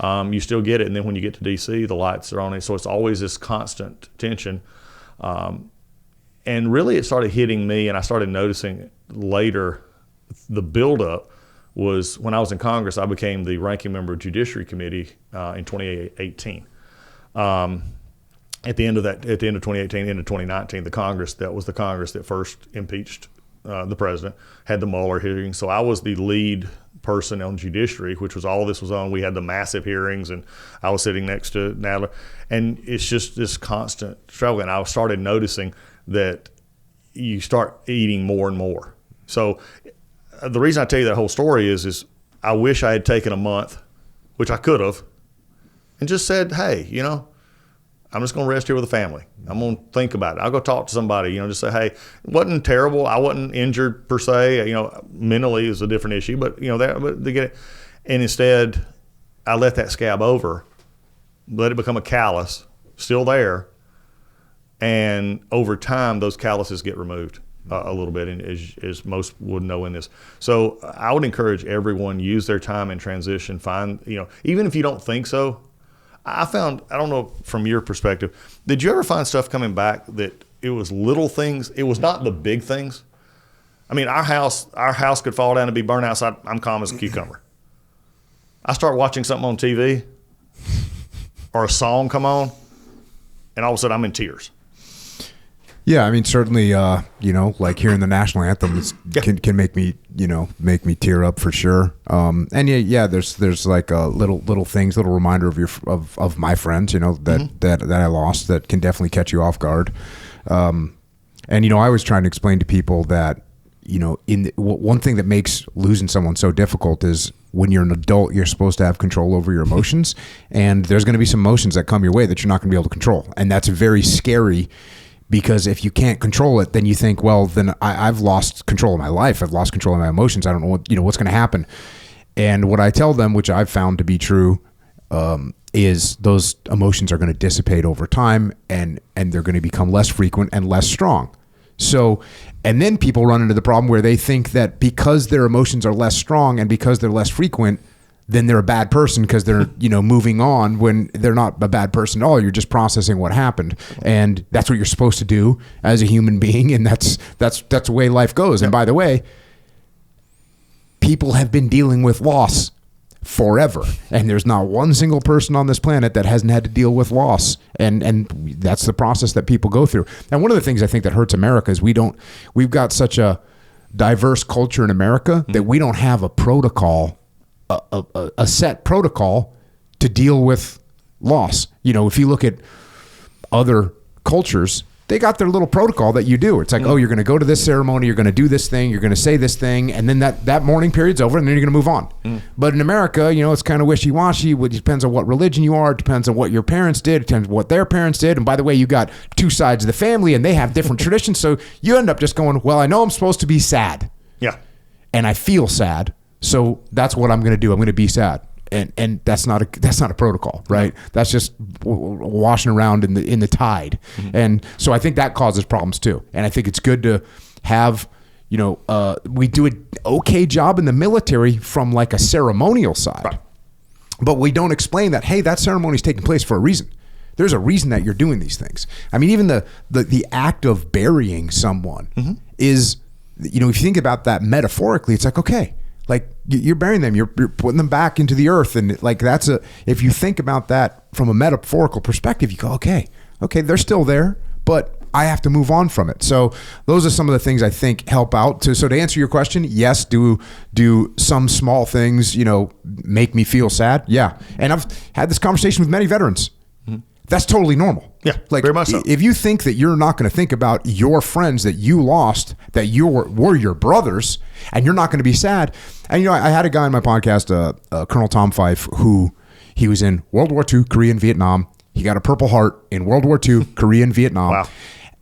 you still get it. And then when you get to D.C., the lights are on it. So it's always this constant tension. And really it started hitting me, and I started noticing later the buildup was when I was in Congress. I became the ranking member of Judiciary Committee in 2018. At the end of 2018, into 2019, that was the Congress that first impeached the president, had the Mueller hearing. So I was the lead person on judiciary, which was all this was on. We had the massive hearings, and I was sitting next to Nadler, and it's just this constant struggle. And I started noticing that you start eating more and more. So the reason I tell you that whole story is I wish I had taken a month, which I could have, and just said, hey, I'm just going to rest here with the family. I'm going to think about it. I'll go talk to somebody, just say, hey, it wasn't terrible. I wasn't injured per se. Mentally is a different issue, but they get it. And instead, I let that scab over, let it become a callus, still there. And over time, those calluses get removed a little bit, and as most would know in this. So I would encourage everyone, use their time in transition. Find, even if you don't think so, I found, I don't know from your perspective, did you ever find stuff coming back that it was little things? It was not the big things. I mean, our house could fall down and be burned outside. I'm calm as a cucumber. I start watching something on TV or a song come on, and all of a sudden I'm in tears. Yeah, I mean, certainly, like hearing the national anthem can make me, make me tear up for sure. And yeah, there's like little things, little reminder of my friends, that I lost, that can definitely catch you off guard. And And, I was trying to explain to people that, one thing that makes losing someone so difficult is when you're an adult, you're supposed to have control over your emotions. And there's going to be some emotions that come your way that you're not going to be able to control. And that's very scary, because if you can't control it, then you think, well, then I've lost control of my life. I've lost control of my emotions. I don't know what's going to happen. And what I tell them, which I've found to be true, is those emotions are going to dissipate over time, and they're going to become less frequent and less strong. So, and then people run into the problem where they think that because their emotions are less strong and because they're less frequent, then they're a bad person because they're, moving on, when they're not a bad person at all. You're just processing what happened. And that's what you're supposed to do as a human being. And that's the way life goes. And by the way, people have been dealing with loss forever, and there's not one single person on this planet that hasn't had to deal with loss, and that's the process that people go through. And one of the things I think that hurts America is we've got such a diverse culture in America that we don't have a protocol, a set protocol to deal with loss. If you look at other cultures, they got their little protocol that you do. It's like, oh, you're going to go to this ceremony, you're going to do this thing, you're going to say this thing, and then that mourning period's over, and then you're going to move on. But in America, it's kind of wishy-washy. It depends on what religion you are. It depends on what your parents did. It depends on what their parents did. And by the way, you got two sides of the family, and they have different traditions. So you end up just going, well, I know I'm supposed to be sad. Yeah. And I feel sad. So that's what I'm going to do. I'm going to be sad. And that's not a protocol, right? That's just washing around in the tide. And so I think that causes problems too. And I think it's good to have, we do an okay job in the military from like a ceremonial side, right. But we don't explain that, hey, that ceremony is taking place for a reason. There's a reason that you're doing these things. I mean, even the act of burying someone is, if you think about that metaphorically, it's like, okay, like you're burying them, you're putting them back into the earth. And like, if you think about that from a metaphorical perspective, you go, okay, they're still there, but I have to move on from it. So those are some of the things I think help out. So to answer your question, yes, do some small things, make me feel sad? Yeah. And I've had this conversation with many veterans. That's totally normal. Yeah, like very much so. If you think that you're not going to think about your friends that you lost, that were your brothers, and you're not going to be sad. And I had a guy on my podcast, Colonel Tom Fife, who he was in World War II, Korea and Vietnam. He got a Purple Heart in World War II, Korea and Vietnam. Wow.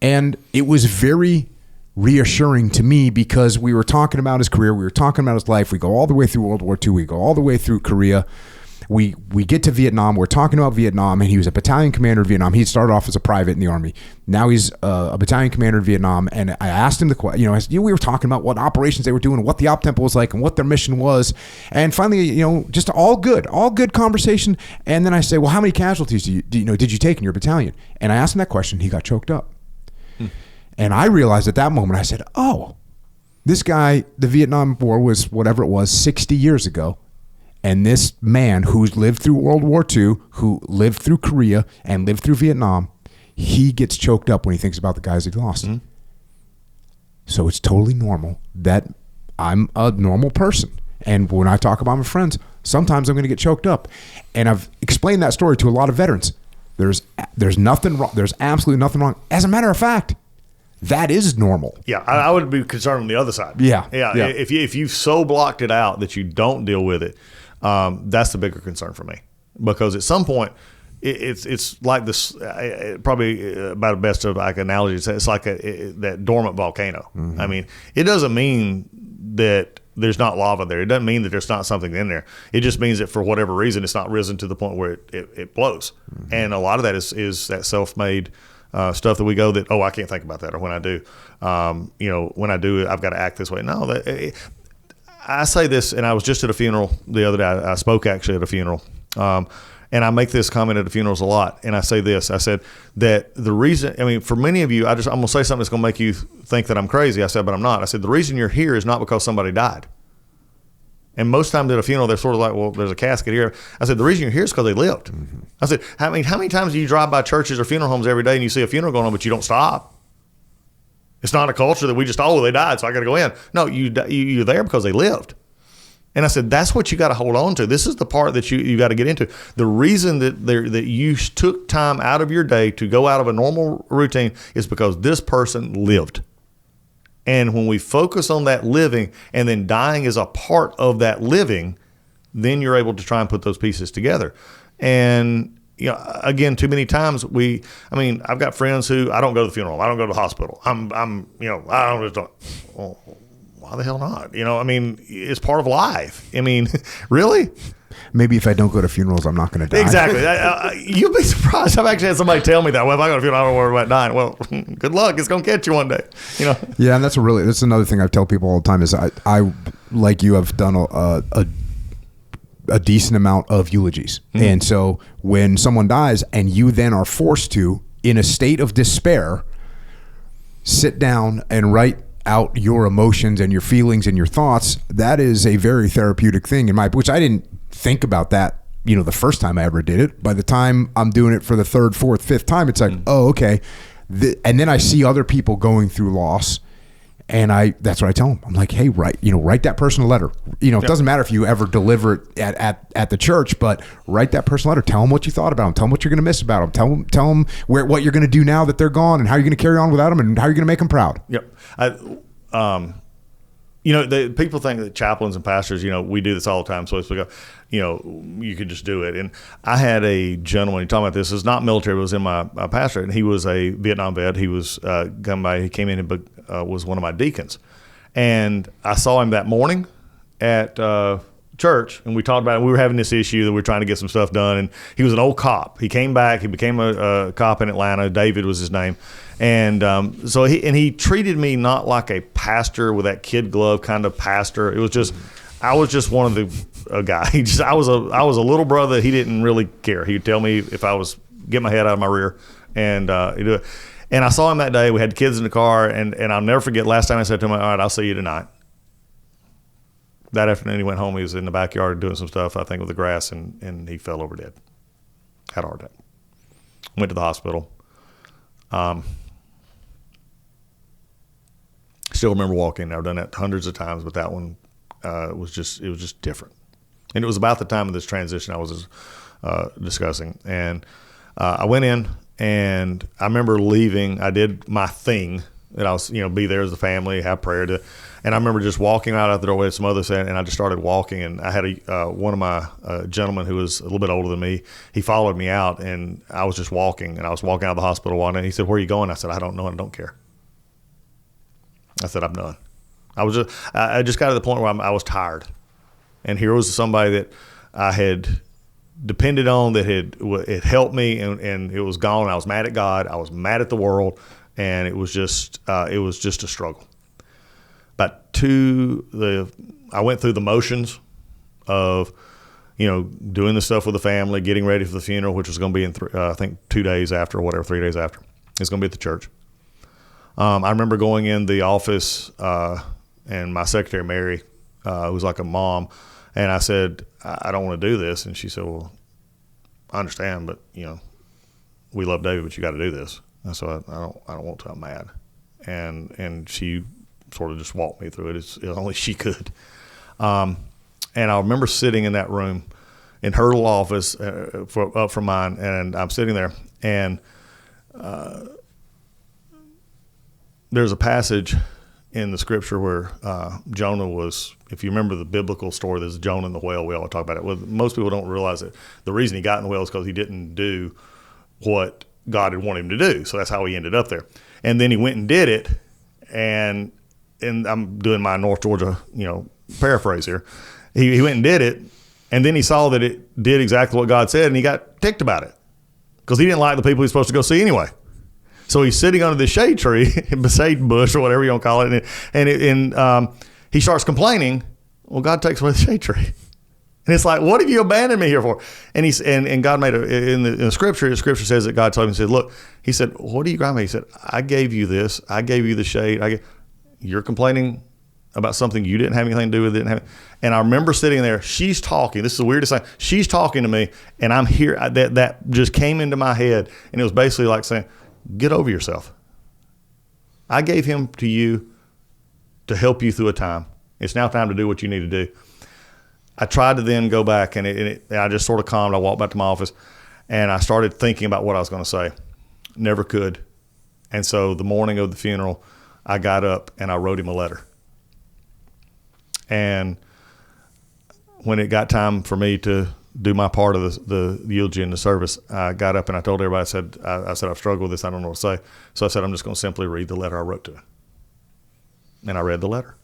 And it was very reassuring to me because we were talking about his career, we were talking about his life. We go all the way through World War II, we go all the way through Korea. We get to Vietnam. We're talking about Vietnam, and he was a battalion commander in Vietnam. He started off as a private in the Army. Now he's a battalion commander in Vietnam. And I asked him the question. We were talking about what operations they were doing, what the op tempo was like, and what their mission was. And finally, just all good conversation. And then I say, well, how many casualties did you take in your battalion? And I asked him that question. He got choked up. And I realized at that moment, I said, oh, this guy, the Vietnam War was whatever it was, 60 years ago. And this man who's lived through World War II, who lived through Korea and lived through Vietnam, he gets choked up when he thinks about the guys he lost. So it's totally normal that I'm a normal person. And when I talk about my friends, sometimes I'm going to get choked up. And I've explained that story to a lot of veterans. There's nothing wrong. There's absolutely nothing wrong. As a matter of fact, that is normal. Yeah, I would be concerned on the other side. Yeah. If you've so blocked it out that you don't deal with it, that's the bigger concern for me, because at some point it's like this. Probably about the best of like analogies. It's like that dormant volcano. I mean, it doesn't mean that there's not lava there. It doesn't mean that there's not something in there. It just means that for whatever reason, it's not risen to the point where it blows. And a lot of that is that self-made stuff that we go that, I can't think about that, or when I do, when I do, I've got to act this way. No, I say this, and I was just at a funeral the other day. I spoke actually at a funeral, and I make this comment at the funerals a lot. And I say this: I said that the reason, for many of you, I'm going to say something that's going to make you think that I'm crazy. I said, but I'm not. I said the reason you're here is not because somebody died. And most times at a funeral, they're sort of like, well, there's a casket here. I said, the reason you're here is because they lived. I said, how many times do you drive by churches or funeral homes every day and you see a funeral going on, but you don't stop? It's not a culture that we just, they died, so I got to go in. No, you're there because they lived. And I said, that's what you got to hold on to. This is the part that you got to get into. The reason that you took time out of your day to go out of a normal routine is because this person lived. And when we focus on that living and then dying is a part of that living, then you're able to try and put those pieces together. And again, too many times I've got friends who I don't go to the funeral. I don't go to the hospital. I don't. Well, why the hell not? It's part of life. Really? Maybe if I don't go to funerals, I'm not going to die. Exactly. You'd be surprised. I've actually had somebody tell me that. Well, if I go to a funeral, I don't worry about dying. Well, good luck. It's going to catch you one day. Yeah, and that's another thing I tell people all the time is I like you have done a decent amount of eulogies. Mm-hmm. And so when someone dies and you then are forced to, in a state of despair, sit down and write out your emotions and your feelings and your thoughts, that is a very therapeutic thing which I didn't think about that, the first time I ever did it. By the time I'm doing it for the third, fourth, fifth time, it's like, oh, okay. And then I see other people going through loss. And that's what I tell them. I'm like, hey, write that person a letter. It doesn't matter if you ever deliver it at the church, but write that person a letter. Tell them what you thought about them. Tell them what you're going to miss about them. Tell them what you're going to do now that they're gone and how you're going to carry on without them and how you're going to make them proud. Yep. The people think that chaplains and pastors, we do this all the time. So it's like, you could just do it. And I had a gentleman, you're talking about this, is not military, but was in my pastorate, and he was a Vietnam vet. He was he came in and was one of my deacons. And I saw him that morning at church, and we talked about it. We were having this issue that we were trying to get some stuff done, and he was an old cop. He came back. He became a cop in Atlanta. David was his name. And so he treated me not like a pastor with that kid glove kind of pastor. It was just, I was just one of a guy. I was a little brother that he didn't really care. He would tell me if I was get my head out of my rear, and he'd do it. And I saw him that day. We had kids in the car, and I'll never forget. Last time I said to him, "All right, I'll see you tonight." That afternoon, he went home. He was in the backyard doing some stuff, I think, with the grass, and he fell over dead. Had a heart attack. Went to the hospital. Still remember walking. I've done that hundreds of times, but that one was just different. And it was about the time of this transition I was discussing. And I went in, and I remember leaving. I did my thing that I was, be there as a family, have prayer to. And I remember just walking out the doorway with some others, and I just started walking. And I had one of my gentlemen who was a little bit older than me. He followed me out, and I was just walking. And I was walking out of the hospital one day. He said, "Where are you going?" I said, "I don't know, and I don't care." I said, "I'm done." I just got to the point where I was tired. And here was somebody that I had depended on, that it helped me, and it was gone. I was mad at God. I was mad at the world, and it was just a struggle. But I went through the motions of, doing the stuff with the family, getting ready for the funeral, which was going to be in I think 2 days after, or whatever, 3 days after. It's going to be at the church. I remember going in the office, and my secretary, Mary, who was like a mom, and I said, "I don't want to do this." And she said, "Well, I understand, but we love David, but you got to do this." And so I don't want to. I'm mad, and she sort of just walked me through it as only she could. And I remember sitting in that room, in her little office, up from mine, and I'm sitting there, and there's a passage in the scripture where Jonah was, if you remember the biblical story, there's Jonah in the whale. We all talk about it. Well, most people don't realize that the reason he got in the whale is because he didn't do what God had wanted him to do. So that's how he ended up there. And then he went and did it, and I'm doing my North Georgia, paraphrase here. He went and did it, and then he saw that it did exactly what God said, and he got ticked about it because he didn't like the people he's supposed to go see anyway. So he's sitting under the shade tree, shade bush or whatever you want to call it, and he starts complaining. Well, God takes away the shade tree, and it's like, what have you abandoned me here for? And God made in the scripture. The scripture says that God told him, he said, "Look," he said, "What do you grant me?" He said, "I gave you this. I gave you the shade. You're complaining about something you didn't have anything to do with it." And I remember sitting there. She's talking. This is the weirdest thing. She's talking to me, and I'm here. That just came into my head, and it was basically like saying, "Get over yourself. I gave him to you to help you through a time. It's now time to do what you need to do." I tried to then go back, and I just sort of calmed. I walked back to my office, and I started thinking about what I was going to say. Never could. And so the morning of the funeral, I got up and I wrote him a letter. And when it got time for me to do my part of the eulogy in the service, I got up and I told everybody, I said, I've struggled with this. I don't know what to say. So I said, I'm just going to simply read the letter I wrote to him. And I read the letter.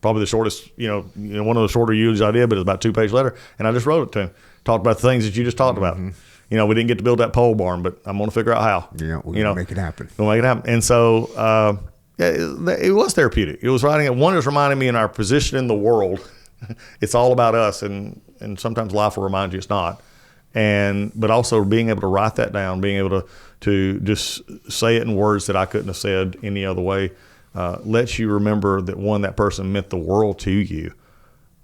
Probably the shortest, one of the shorter eulogies I did, but it was about a 2-page letter. And I just wrote it to him. Talked about the things that you just talked about. We didn't get to build that pole barn, but I'm going to figure out how. Yeah, we're going to make it happen. We'll make it happen. And so it was therapeutic. It was writing it. One is reminding me in our position in the world, it's all about us, and sometimes life will remind you it's not. But also being able to write that down, being able to just say it in words that I couldn't have said any other way, lets you remember that that person meant the world to you,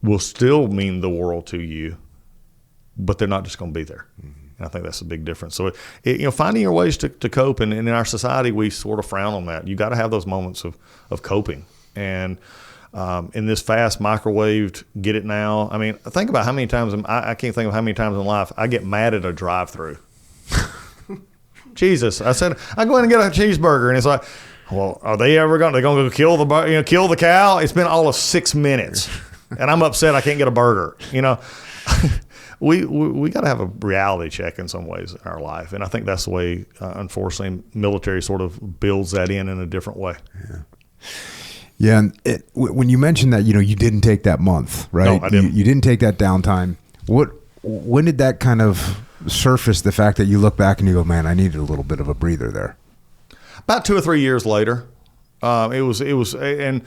will still mean the world to you, but they're not just going to be there. And I think that's a big difference. So, finding your ways to cope, and in our society, we sort of frown on that. You got to have those moments of coping. And in this fast microwaved, get it now. I mean, think about how many times, I can't think of how many times in life I get mad at a drive-through. Jesus, I said, I go in and get a cheeseburger, and it's like, well, are they ever going to go kill the cow? It's been all of 6 minutes, and I'm upset I can't get a burger. We got to have a reality check in some ways in our life, and I think that's the way, unfortunately, military sort of builds that in a different way. Yeah, and when you mentioned that, you didn't take that month, right? No, I didn't. You didn't take that downtime. When did that kind of surface? The fact that you look back and you go, "Man, I needed a little bit of a breather there." About 2 or 3 years later, it was, and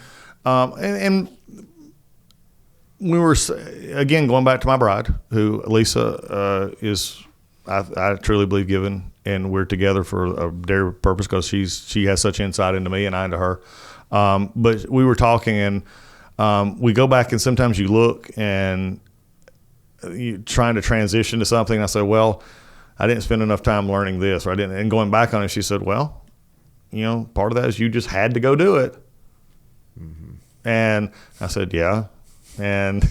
we were, again, going back to my bride, who Lisa is, I truly believe, given, and we're together for a dear purpose because she has such insight into me and I into her. But we were talking, and we go back, and sometimes you look and you're trying to transition to something. And I said, well, I didn't spend enough time learning this, or I didn't. And going back on it, she said, well, part of that is you just had to go do it. And I said, yeah. And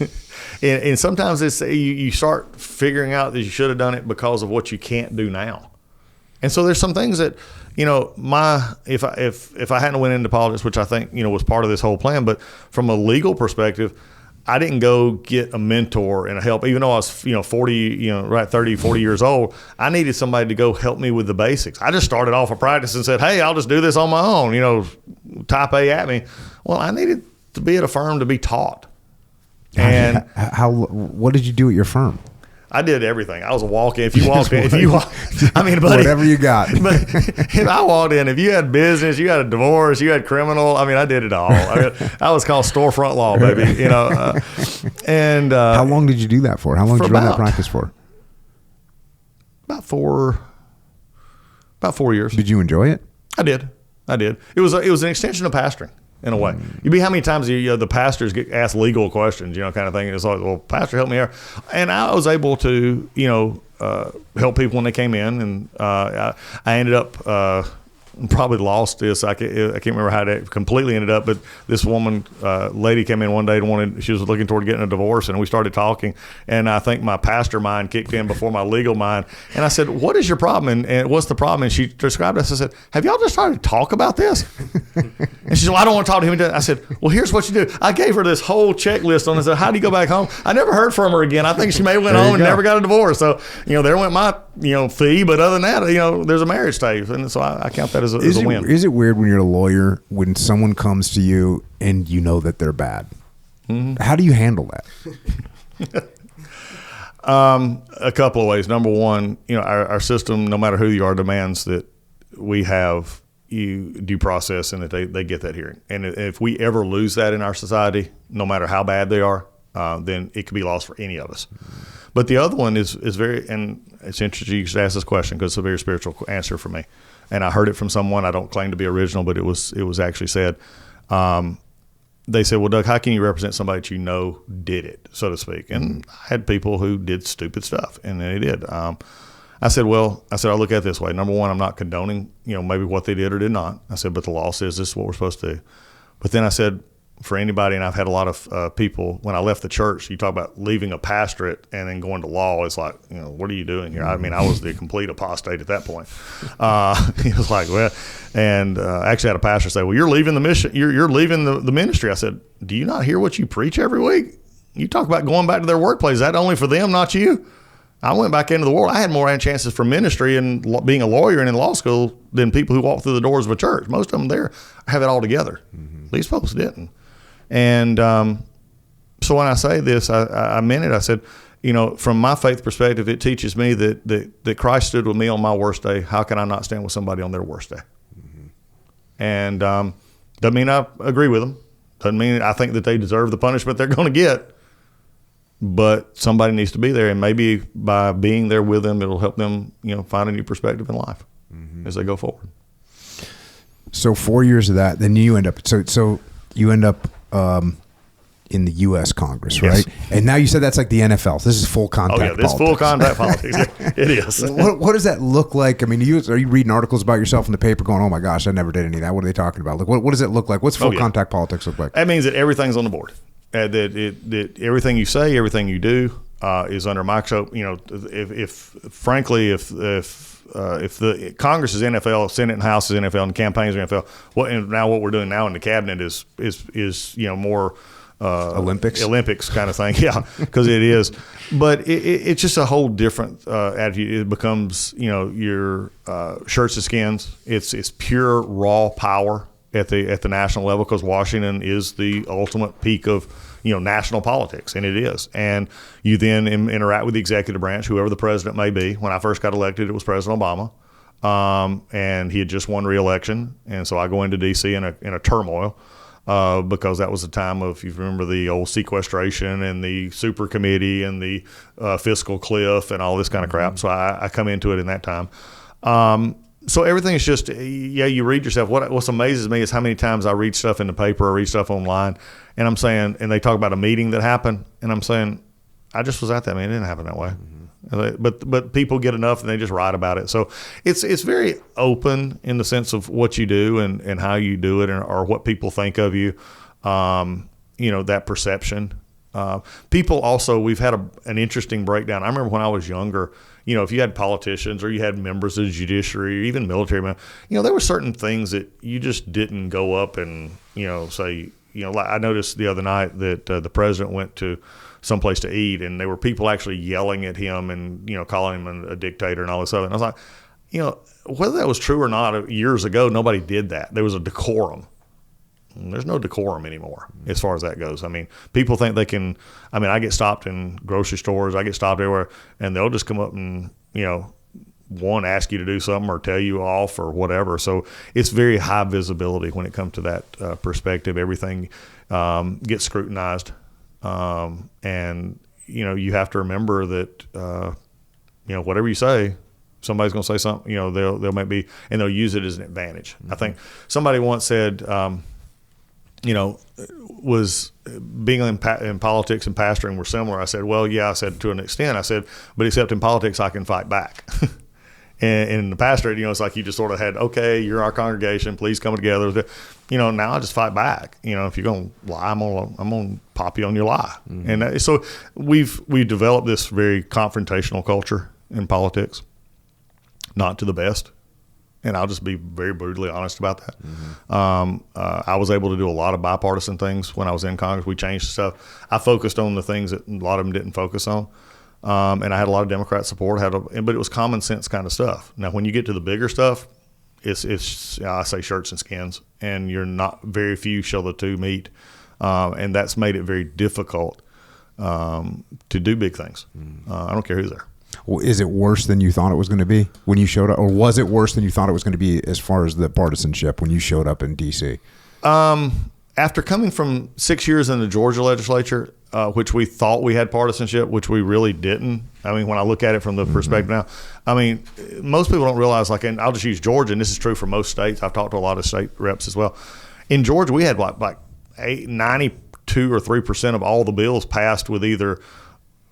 sometimes it's you start figuring out that you should have done it because of what you can't do now. And so there's some things that, if I hadn't went into politics, which I think, was part of this whole plan, but from a legal perspective, I didn't go get a mentor and a help, even though I was, 30, 40 years old. I needed somebody to go help me with the basics. I just started off a practice and said, hey, I'll just do this on my own, type A at me. Well, I needed to be at a firm to be taught. And what did you do at your firm? I did everything. I was a walk-in. If you walked in, buddy, whatever you got. But if I walked in, if you had business, you had a divorce, you had criminal. I did it all. I was called storefront law, baby. And how long did you do that for? How long did you run that practice for? About 4 years. Did you enjoy it? I did. It was an extension of pastoring. In a way, you'd be how many times the pastors get asked legal questions, kind of thing. And it's like, well, pastor, help me here. And I was able to, help people when they came in, and I ended up probably lost this. I can't remember how that completely ended up, but this woman, lady, came in one day and she was looking toward getting a divorce, and we started talking. And I think my pastor mind kicked in before my legal mind. And I said, "What is your problem? And what's the problem?" And she described us. I said, "Have y'all just started to talk about this?" And she said, "Well, I don't want to talk to him." I said, "Well, here's what you do." I gave her this whole checklist on it. I said, "How do you go back home?" I never heard from her again. I think she may have went home and never got a divorce. So, there went my, fee. But other than that, there's a marriage stage. And so I count that as a win. Is it weird when you're a lawyer, when someone comes to you and you know that they're bad? Mm-hmm. How do you handle that? A couple of ways. Number one, our system, no matter who you are, demands that we have due process and that they get that hearing. And if we ever lose that in our society, no matter how bad they are, then it could be lost for any of us. But the other one is very, and it's interesting you should ask this question because it's a very spiritual answer for me. And I heard it from someone. I don't claim to be original, but it was actually said. They said, "Well, Doug, how can you represent somebody that did it, so to speak?" And I had people who did stupid stuff, and they did. I said, I look at it this way. Number one, I'm not condoning, maybe what they did or did not. I said, but the law says this is what we're supposed to do. But then I said, for anybody, and I've had a lot of people, when I left the church, you talk about leaving a pastorate and then going to law. It's like, what are you doing here? I mean, I was the complete apostate at that point. He was like, well, and actually had a pastor say, well, you're leaving the mission, you're leaving the ministry. I said, do you not hear what you preach every week? You talk about going back to their workplace. Is that only for them, not you? I went back into the world. I had more chances for ministry and being a lawyer and in law school than people who walk through the doors of a church. Most of them there have it all together. These folks didn't. And so when I say this, I meant it. I said, from my faith perspective, it teaches me that Christ stood with me on my worst day. How can I not stand with somebody on their worst day? And doesn't mean I agree with them. Doesn't mean I think that they deserve the punishment they're going to get. But somebody needs to be there, and maybe by being there with them, it'll help them, find a new perspective in life as they go forward. So 4 years of that, then you end up. So you end up in the U.S. Congress, right? Yes. And now you said that's like the NFL. This is full contact. Oh yeah, this politics. full contact politics. It is. What does that look like? I mean, are you reading articles about yourself in the paper, going, "Oh my gosh, I never did any of that"? What are they talking about? Like, what does it look like? What's full contact politics look like? That means that everything's on the board. That everything you say, everything you do is under a microscope. If the Congress is NFL, Senate and House is NFL, and campaigns are NFL, what we're doing now in the cabinet is more Olympics kind of thing, yeah, because it is. But it's just a whole different attitude. It becomes your shirts and skins. It's pure raw power at the national level, because Washington is the ultimate peak of national politics, and it is. And you then interact with the executive branch, whoever the president may be. When I first got elected, it was President Obama, and he had just won re-election, and so I go into D.C. in a turmoil because that was the time of, you remember the old sequestration and the super committee and the fiscal cliff and all this kind of crap. So I come into it in that time. So everything is just, you read yourself. What amazes me is how many times I read stuff in the paper or read stuff online, and I'm saying, and they talk about a meeting that happened, and I'm saying, I just was at that meeting. It didn't happen that way. But people get enough and they just write about it. So it's very open in the sense of what you do and how you do it, or what people think of you. That perception. People also, we've had an interesting breakdown. I remember when I was younger, if you had politicians or you had members of the judiciary or even military men, there were certain things that you just didn't go up and, say, like I noticed the other night that the president went to someplace to eat, and there were people actually yelling at him and, calling him a dictator and all this stuff. And I was like, whether that was true or not, years ago, nobody did that. There was a decorum. There's no decorum anymore as far as that goes. I mean, people think they can. I mean, I get stopped in grocery stores. I get stopped everywhere, and they'll just come up and, ask you to do something or tell you off or whatever. So it's very high visibility when it comes to that perspective. Everything gets scrutinized. And, you have to remember that, whatever you say, somebody's going to say something, they'll maybe, and they'll use it as an advantage. I think somebody once said, was being in politics and pastoring were similar. I said, well, yeah, I said to an extent, I said, but except in politics, I can fight back. And in the pastorate, it's like you just sort of had, okay, you're our congregation, please come together. Now I just fight back. If you're going to lie, I'm going to pop you on your lie. Mm-hmm. And so we've developed this very confrontational culture in politics, not to the best. And I'll just be very brutally honest about that. Mm-hmm. I was able to do a lot of bipartisan things when I was in Congress. We changed stuff. I focused on the things that a lot of them didn't focus on. And I had a lot of Democrat support, but it was common sense kind of stuff. Now, when you get to the bigger stuff, it's I say shirts and skins, and you're not, very few shall the two meet. And that's made it very difficult to do big things. I don't care who's there. Well, is it worse than you thought it was going to be when you showed up, or was it worse than you thought it was going to be as far as the partisanship when you showed up in D.C.? After coming from 6 years in the Georgia legislature, which we thought we had partisanship, which we really didn't. I mean, when I look at it from the perspective now, I mean, most people don't realize, and I'll just use Georgia, and this is true for most states. I've talked to a lot of state reps as well. In Georgia, we had like 92 or 3% of all the bills passed with either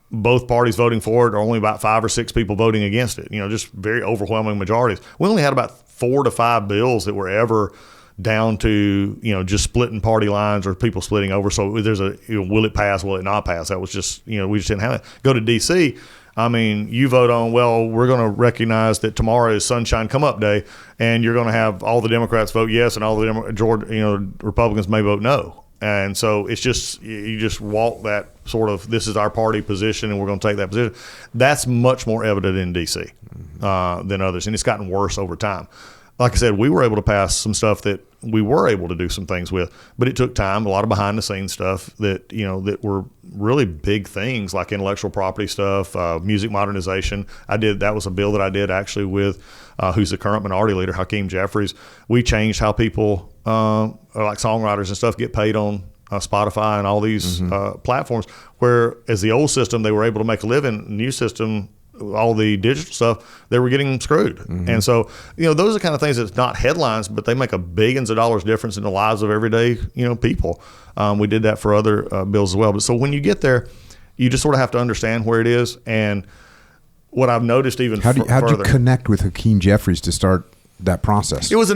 both parties voting for it or only about 5 or 6 people voting against it. Just very overwhelming majorities. We only had about 4 to 5 bills that were ever down to, just splitting party lines or people splitting over. So there's will it pass, will it not pass? That was just, we just didn't have it. Go to D.C., you vote on, well, we're going to recognize that tomorrow is Sunshine Come Up Day, and you're going to have all the Democrats vote yes, and all the Republicans may vote no. And so it's just, you just walk that sort of, this is our party position, and we're going to take that position. That's much more evident in D.C. Than others, and it's gotten worse over time. Like I said, we were able to pass some stuff that we were able to do some things with, but it took time, a lot of behind the scenes stuff that, that were really big things like intellectual property stuff, music modernization. That was a bill that I did actually with who's the current minority leader, Hakeem Jeffries. We changed how people, like songwriters and stuff, get paid on Spotify and all these platforms, where as the old system, they were able to make a living. The new system, all the digital stuff, they were getting screwed. And so, those are the kind of things that's not headlines, but they make a billions of dollars difference in the lives of everyday, people. We did that for other bills as well. But so when you get there, you just sort of have to understand where it is. And what I've noticed even how'd you connect with Hakeem Jeffries to start that process? It was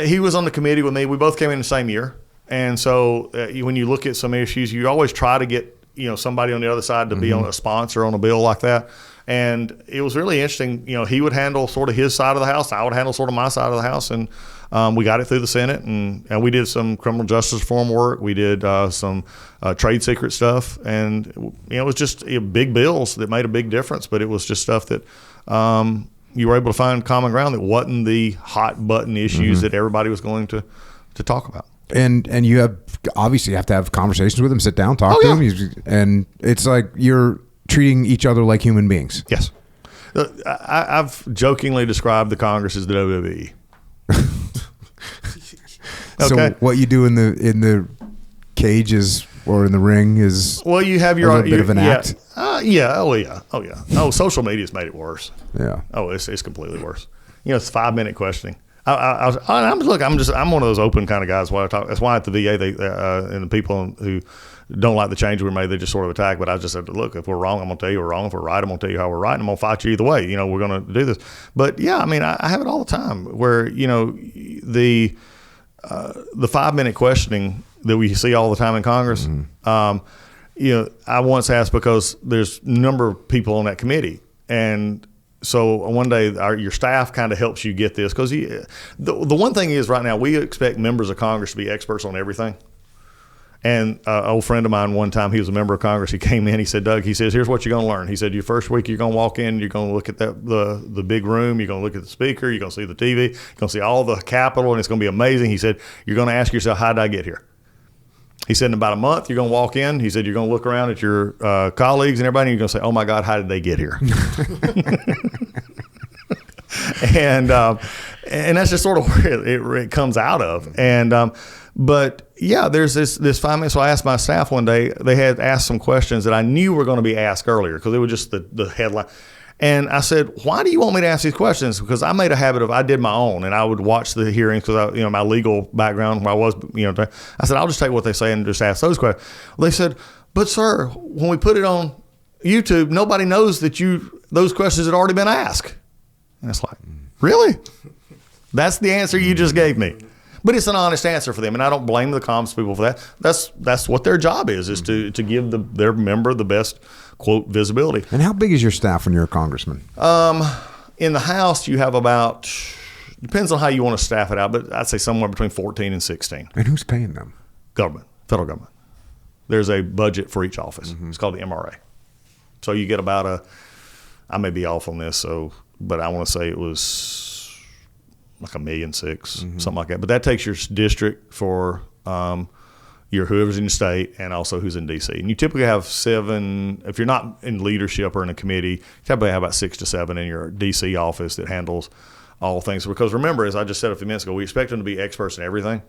he was on the committee with me. We both came in the same year. And so when you look at some issues, you always try to get, somebody on the other side to be on a sponsor on a bill like that. And it was really interesting. He would handle sort of his side of the house. I would handle sort of my side of the house. And we got it through the Senate. And we did some criminal justice reform work. We did some trade secret stuff. And, it was just big bills that made a big difference. But it was just stuff that you were able to find common ground that wasn't the hot button issues that everybody was going to talk about. And you obviously have to have conversations with him, sit down, talk to him. And it's like you're treating each other like human beings. Yes. I've jokingly described the Congress as the WWE. So what you do in the cages or in the ring is you have a bit of an act. Oh, social media's made it worse. Yeah. Oh, it's completely worse. It's 5-minute questioning. I'm one of those open kind of guys. That's why at the VA and the people who don't like the change we made, they just sort of attack. But I just said, look, if we're wrong, I'm going to tell you we're wrong. If we're right, I'm going to tell you how we're right. And I'm going to fight you either way. We're going to do this. But yeah, I have it all the time where, the 5-minute questioning that we see all the time in Congress. I once asked, because there's a number of people on that committee, and so one day your staff kind of helps you get this, because the one thing is right now we expect members of Congress to be experts on everything. And an old friend of mine, one time, he was a member of Congress. He came in. He said, Doug, he says, here's what you're going to learn. He said, your first week, you're going to walk in. You're going to look at the big room. You're going to look at the speaker. You're going to see the TV. You're going to see all the Capitol, and it's going to be amazing. He said, you're going to ask yourself, how did I get here? He said, in about a month, you're going to walk in. He said, you're going to look around at your colleagues and everybody, and you're going to say, oh, my God, how did they get here? And that's just sort of where it comes out of. And but yeah, there's this 5 minutes. So I asked my staff one day, they had asked some questions that I knew were going to be asked earlier, because it was just the headline. And I said, why do you want me to ask these questions? Because I made a habit of, I did my own, and I would watch the hearings, because my legal background where I was, I said, I'll just take what they say and just ask those questions. Well, they said, but sir, when we put it on YouTube, nobody knows that those questions had already been asked. And it's like, really? That's the answer you just gave me. But it's an honest answer for them, and I don't blame the comms people for that. That's what their job is to give their member the best, quote, visibility. And how big is your staff when you're a congressman? In the House, you have about, depends on how you want to staff it out, but I'd say somewhere between 14 and 16. And who's paying them? Government, federal government. There's a budget for each office. It's called the MRA. So you get about I may be off on this, but I want to say it was like $1.6 million, something like that. But that takes your district for your whoever's in the state and also who's in D.C. And you typically have 7, if you're not in leadership or in a committee, you typically have about 6 to 7 in your D.C. office that handles all things. Because remember, as I just said a few minutes ago, we expect them to be experts in everything.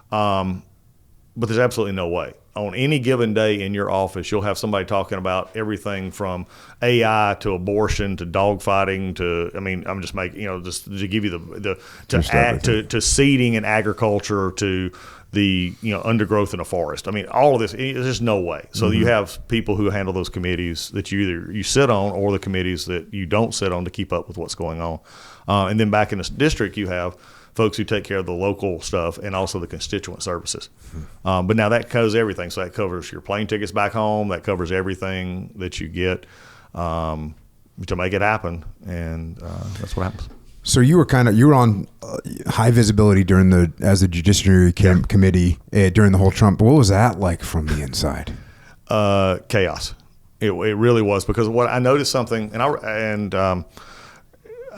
But there's absolutely no way. On any given day in your office, you'll have somebody talking about everything from AI to abortion to dogfighting to, I'm just making, just to give you to seeding and agriculture to the, undergrowth in a forest. All of this, there's just no way. So you have people who handle those committees that you sit on, or the committees that you don't sit on to keep up with what's going on. And then back in the district, you have folks who take care of the local stuff and also the constituent services. But now that covers everything. So that covers your plane tickets back home. That covers everything that you get to make it happen. And that's what happens. So you were on high visibility as the Judiciary Committee during the whole Trump. What was that like from the inside? Chaos. It really was, because what I noticed something, I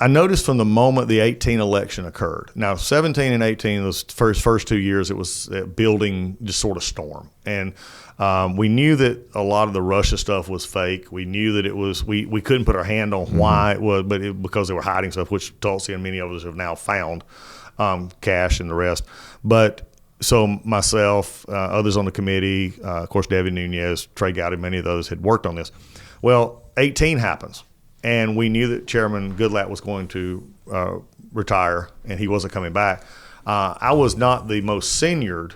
noticed from the moment the 18 election occurred. Now 17 and 18, those first 2 years, it was building just sort of storm, and we knew that a lot of the Russia stuff was fake. We knew that it was we couldn't put our hand on why it was, but because they were hiding stuff, which Tulsi and many of us have now found, cash and the rest. But so myself, others on the committee, of course, David Nunez, Trey Gowdy, many of those had worked on this. Well, 18 happens, and we knew that Chairman Goodlatte was going to retire, and he wasn't coming back. I was not the most senior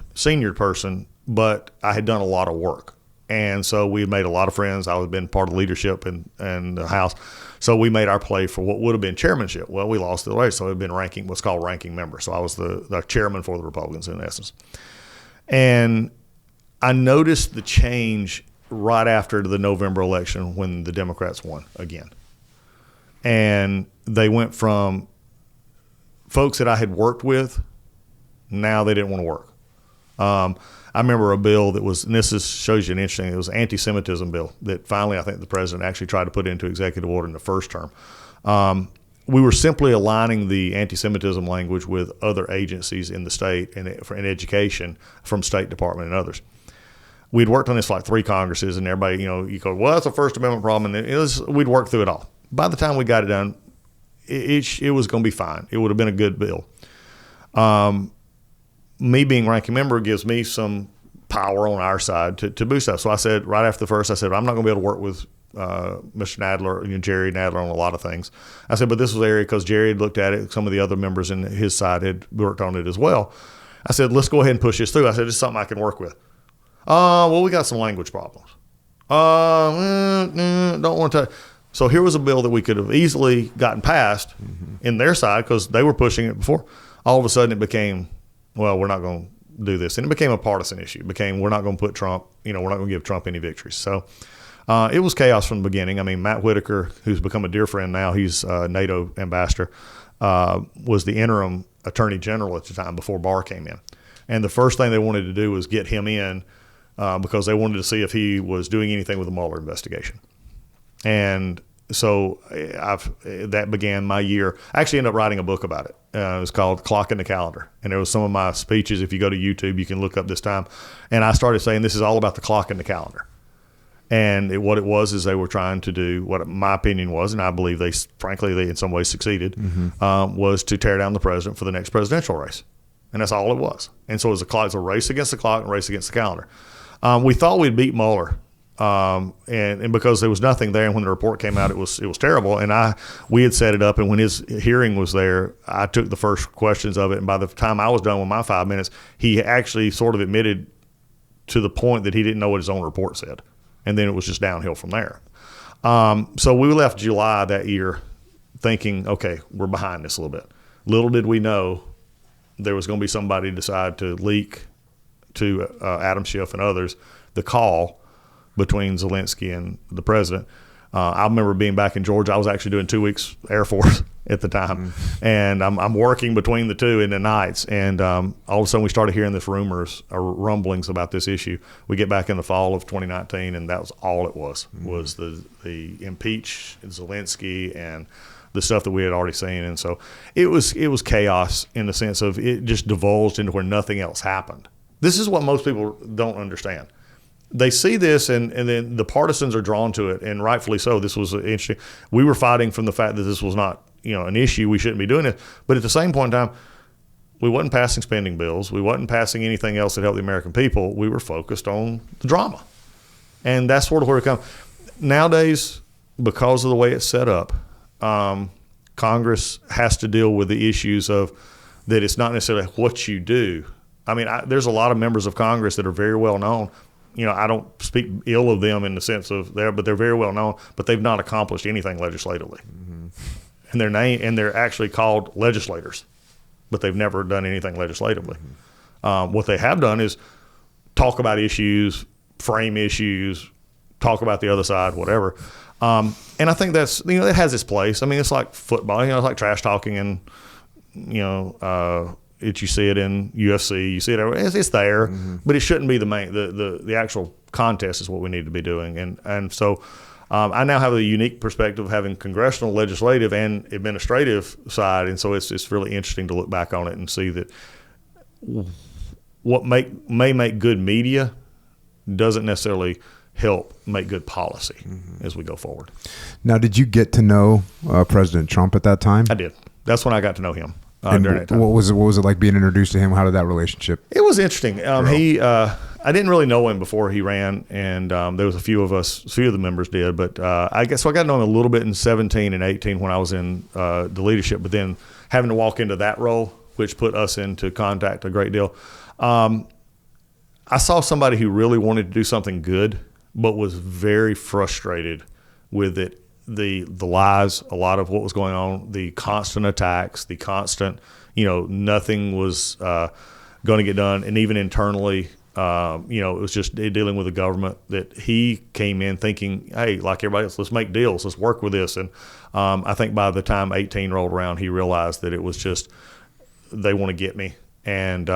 person, but I had done a lot of work. And so we had made a lot of friends. I had been part of leadership in the House. So we made our play for what would have been chairmanship. Well, we lost the race, so it had been what's called ranking member. So I was the chairman for the Republicans in essence. And I noticed the change right after the November election when the Democrats won again. And they went from folks that I had worked with, now they didn't want to work. I remember a bill that was, and shows you an interesting, it was an anti-Semitism bill that finally I think the president actually tried to put into executive order in the first term. We were simply aligning the anti-Semitism language with other agencies in the state and in education from State Department and others. We'd worked on this for like 3 Congresses, and everybody, you go, well, that's a First Amendment problem, and we'd worked through it all. By the time we got it done, it was going to be fine. It would have been a good bill. Me being ranking member gives me some power on our side to boost that. So I said, right after the first, I said, I'm not going to be able to work with Mr. Nadler, Jerry Nadler, on a lot of things. I said, but this was the area because Jerry had looked at it. Some of the other members in his side had worked on it as well. I said, let's go ahead and push this through. I said, it's something I can work with. Well, we got some language problems. Don't want to. So here was a bill that we could have easily gotten passed in their side because they were pushing it before. All of a sudden it became, well, we're not going to do this. And it became a partisan issue. It became, we're not going to put Trump, we're not going to give Trump any victories. So it was chaos from the beginning. I mean, Matt Whitaker, who's become a dear friend now, he's a NATO ambassador, was the interim attorney general at the time before Barr came in. And the first thing they wanted to do was get him in because they wanted to see if he was doing anything with the Mueller investigation. And so that began my year. I actually ended up writing a book about it. It was called Clock in the Calendar. And there was some of my speeches. If you go to YouTube, you can look up this time. And I started saying this is all about the clock in the calendar. And what it was is they were trying to do what my opinion was, and I believe they in some ways succeeded, was to tear down the president for the next presidential race. And that's all it was. And so it was a race against the clock and a race against the calendar. We thought we'd beat Mueller. And because there was nothing there, and when the report came out, it was terrible. And we had set it up, and when his hearing was there, I took the first questions of it. And by the time I was done with my 5 minutes, he actually sort of admitted to the point that he didn't know what his own report said, and then it was just downhill from there. So we left July that year thinking, okay, we're behind this a little bit. Little did we know there was going to be somebody decide to leak to Adam Schiff and others the call between Zelensky and the president. I remember being back in Georgia. I was actually doing 2 weeks Air Force at the time, and I'm working between the two in the nights. And all of a sudden, we started hearing this rumblings about this issue. We get back in the fall of 2019, and that was all it was the impeach Zelensky and the stuff that we had already seen. And so it was chaos in the sense of it just divulged into where nothing else happened. This is what most people don't understand. They see this, and then the partisans are drawn to it, and rightfully so. This was interesting. We were fighting from the fact that this was not, an issue. We shouldn't be doing it. But at the same point in time, we wasn't passing spending bills. We wasn't passing anything else that helped the American people. We were focused on the drama. And that's sort of where it comes. Nowadays, because of the way it's set up, Congress has to deal with the issues of that it's not necessarily what you do. I mean, there's a lot of members of Congress that are very well known. I don't speak ill of them in the sense of but they're very well known, but they've not accomplished anything legislatively. And they're actually called legislators. but they've never done anything legislatively. What they have done is talk about issues, frame issues, talk about the other side, whatever. And I think that's, it has its place. I mean, it's like football, it's like trash talking, and, you see it in UFC, you see it everywhere. It's there, but it shouldn't be the main, the actual contest is what we need to be doing. And so I now have a unique perspective of having congressional, legislative, and administrative side. And so it's really interesting to look back on it and see that what may make good media doesn't necessarily help make good policy as we go forward. Now, did you get to know President Trump at that time? I did. That's when I got to know him. And during that time. what was it like being introduced to him? How did that relationship? It was interesting. I didn't really know him before he ran, and there was a few of the members did, but I got to know him a little bit in 17 and 18 when I was in the leadership, but then having to walk into that role, which put us into contact a great deal. I saw somebody who really wanted to do something good, but was very frustrated with it. The lies, a lot of what was going on, the constant attacks, the constant, nothing was going to get done. And even internally, it was just dealing with the government that he came in thinking, hey, like everybody else, let's make deals, let's work with this. And I think by the time 18 rolled around, he realized that it was just, they want to get me. And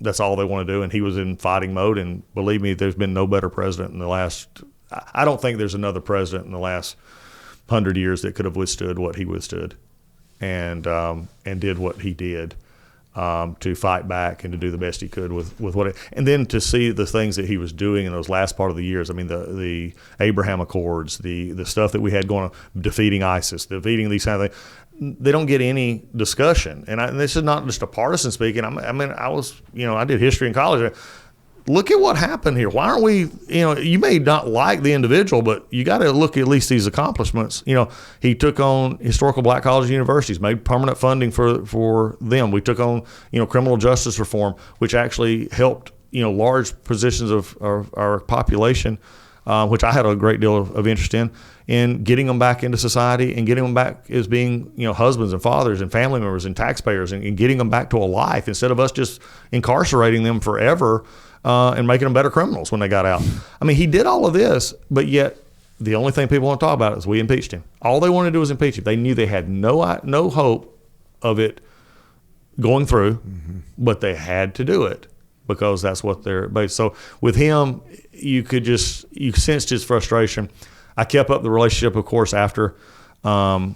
that's all they want to do. And he was in fighting mode. And believe me, there's been no better president in the last, I don't think there's another president in the last 100 years that could have withstood what he withstood and did what he did to fight back and to do the best he could with what and then to see the things that he was doing in those last part of the years. I mean, the Abraham Accords, the stuff that we had going on, defeating ISIS, defeating these kind of things, they don't get any discussion. And this is not just a partisan speaking. I did history in college. Look at what happened here. Why aren't we, you may not like the individual, but you got to look at least these accomplishments. He took on historical black colleges and universities, made permanent funding for them. We took on, criminal justice reform, which actually helped, large positions of our population, which I had a great deal of interest in getting them back into society and getting them back as being, husbands and fathers and family members and taxpayers and getting them back to a life instead of us just incarcerating them forever. And making them better criminals when they got out. I mean, he did all of this, but yet the only thing people want to talk about is we impeached him. All they wanted to do was impeach him. They knew they had no hope of it going through, but they had to do it because that's what they're based. So with him, you sensed his frustration. I kept up the relationship, of course, after I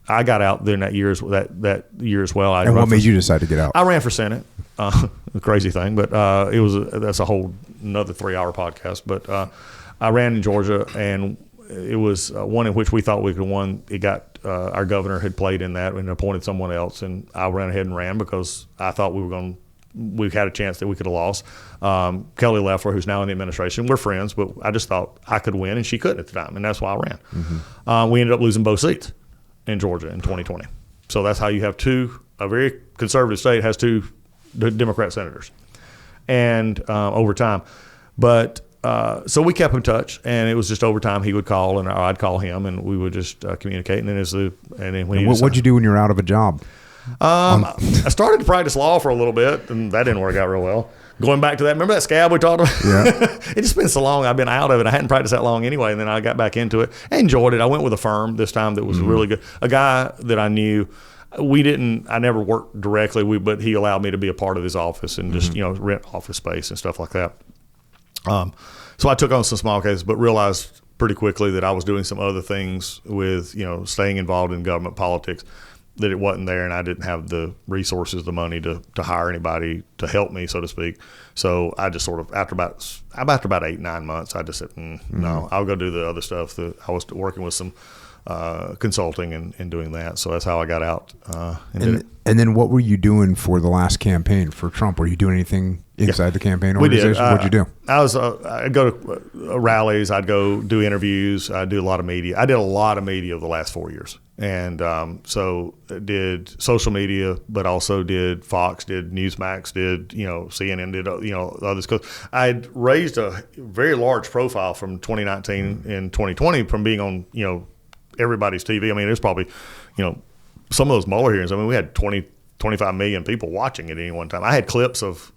got out during that year as well. And what made you decide to get out? I ran for Senate. A crazy thing, but that's a whole another 3-hour podcast. But I ran in Georgia, and it was one in which we thought we could have won. It got our governor had played in that and appointed someone else, and I ran ahead and ran because I thought we had a chance that we could have lost. Kelly Leffler, who's now in the administration, we're friends, but I just thought I could win, and she couldn't at the time, and that's why I ran. We ended up losing both seats in Georgia in 2020. So that's how you have a very conservative state has two Democrat senators, and over time. But so we kept in touch, and it was just over time he would call, and I'd call him, and we would just communicate. And then what'd you do when you were out of a job? I started to practice law for a little bit, and that didn't work out real well. Going back to that, remember that scab we talked about? Yeah. It just been so long. I've been out of it. I hadn't practiced that long anyway, and then I got back into it. I enjoyed it. I went with a firm this time that was really good. A guy that I knew. I never worked directly, but he allowed me to be a part of his office and just, rent office space and stuff like that. So I took on some small cases, but realized pretty quickly that I was doing some other things with, staying involved in government politics, that it wasn't there, and I didn't have the resources, the money to hire anybody to help me, so to speak. So I just sort of, after about 8-9 months, I just said, no, I'll go do the other stuff. I was working with some consulting and doing that. So that's how I got out. And then what were you doing for the last campaign for Trump? Were you doing anything inside the campaign organization? We did. What'd you do? I'd go to rallies. I'd go do interviews. I'd do a lot of media. I did a lot of media over the last 4 years. And so did social media, but also did Fox, did Newsmax, did, CNN, did, others. Because I'd raised a very large profile from 2019 and 2020 from being on, everybody's TV. I mean, there's probably, some of those Mueller hearings, I mean, we had 25 million people watching at any one time. I had clips of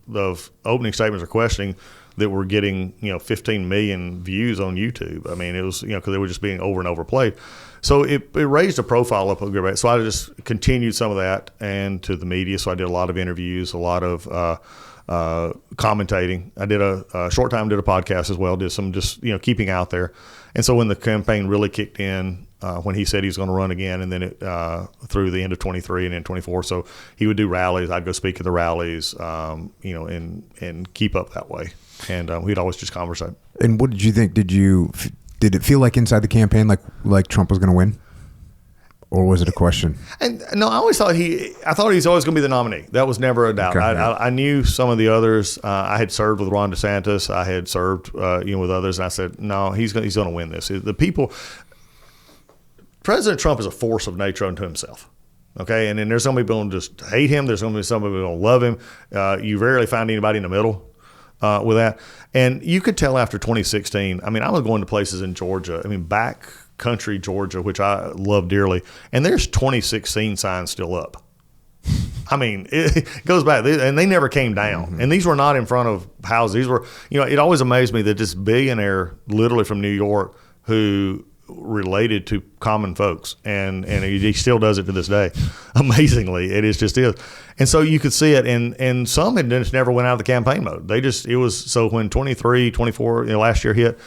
opening statements or questioning that were getting 15 million views on YouTube. I mean, it was because they were just being over and over played. So it raised a profile up. So I just continued some of that and to the media. So I did a lot of interviews, a lot of commentating. I did a short time, did a podcast as well, did some just keeping out there. And so when the campaign really kicked in, when he said he was going to run again, and then it through the end of 23 and then 24, so he would do rallies. I'd go speak at the rallies, and keep up that way. And we'd always just conversate. And what did you think? Did it feel like inside the campaign like Trump was going to win? Or was it a question? And no, I always thought he's always going to be the nominee. That was never a doubt. Okay, I knew some of the others. I had served with Ron DeSantis. I had served with others, and I said, no, he's going to win this. The people. President Trump is a force of nature unto himself. Okay, and then there's some people who just hate him. There's going to be some people who don't love him. You rarely find anybody in the middle with that. And you could tell after 2016. I mean, I was going to places in Georgia. I mean, back country Georgia, which I love dearly, and there's 2016 signs still up. I mean, it goes back, and they never came down. Mm-hmm. And these were not in front of houses. These were, it always amazed me that this billionaire, literally from New York, who related to common folks, and he still does it to this day. Amazingly, it just is. And so you could see it, and some had just never went out of the campaign mode. So when 23, 24, last year hit,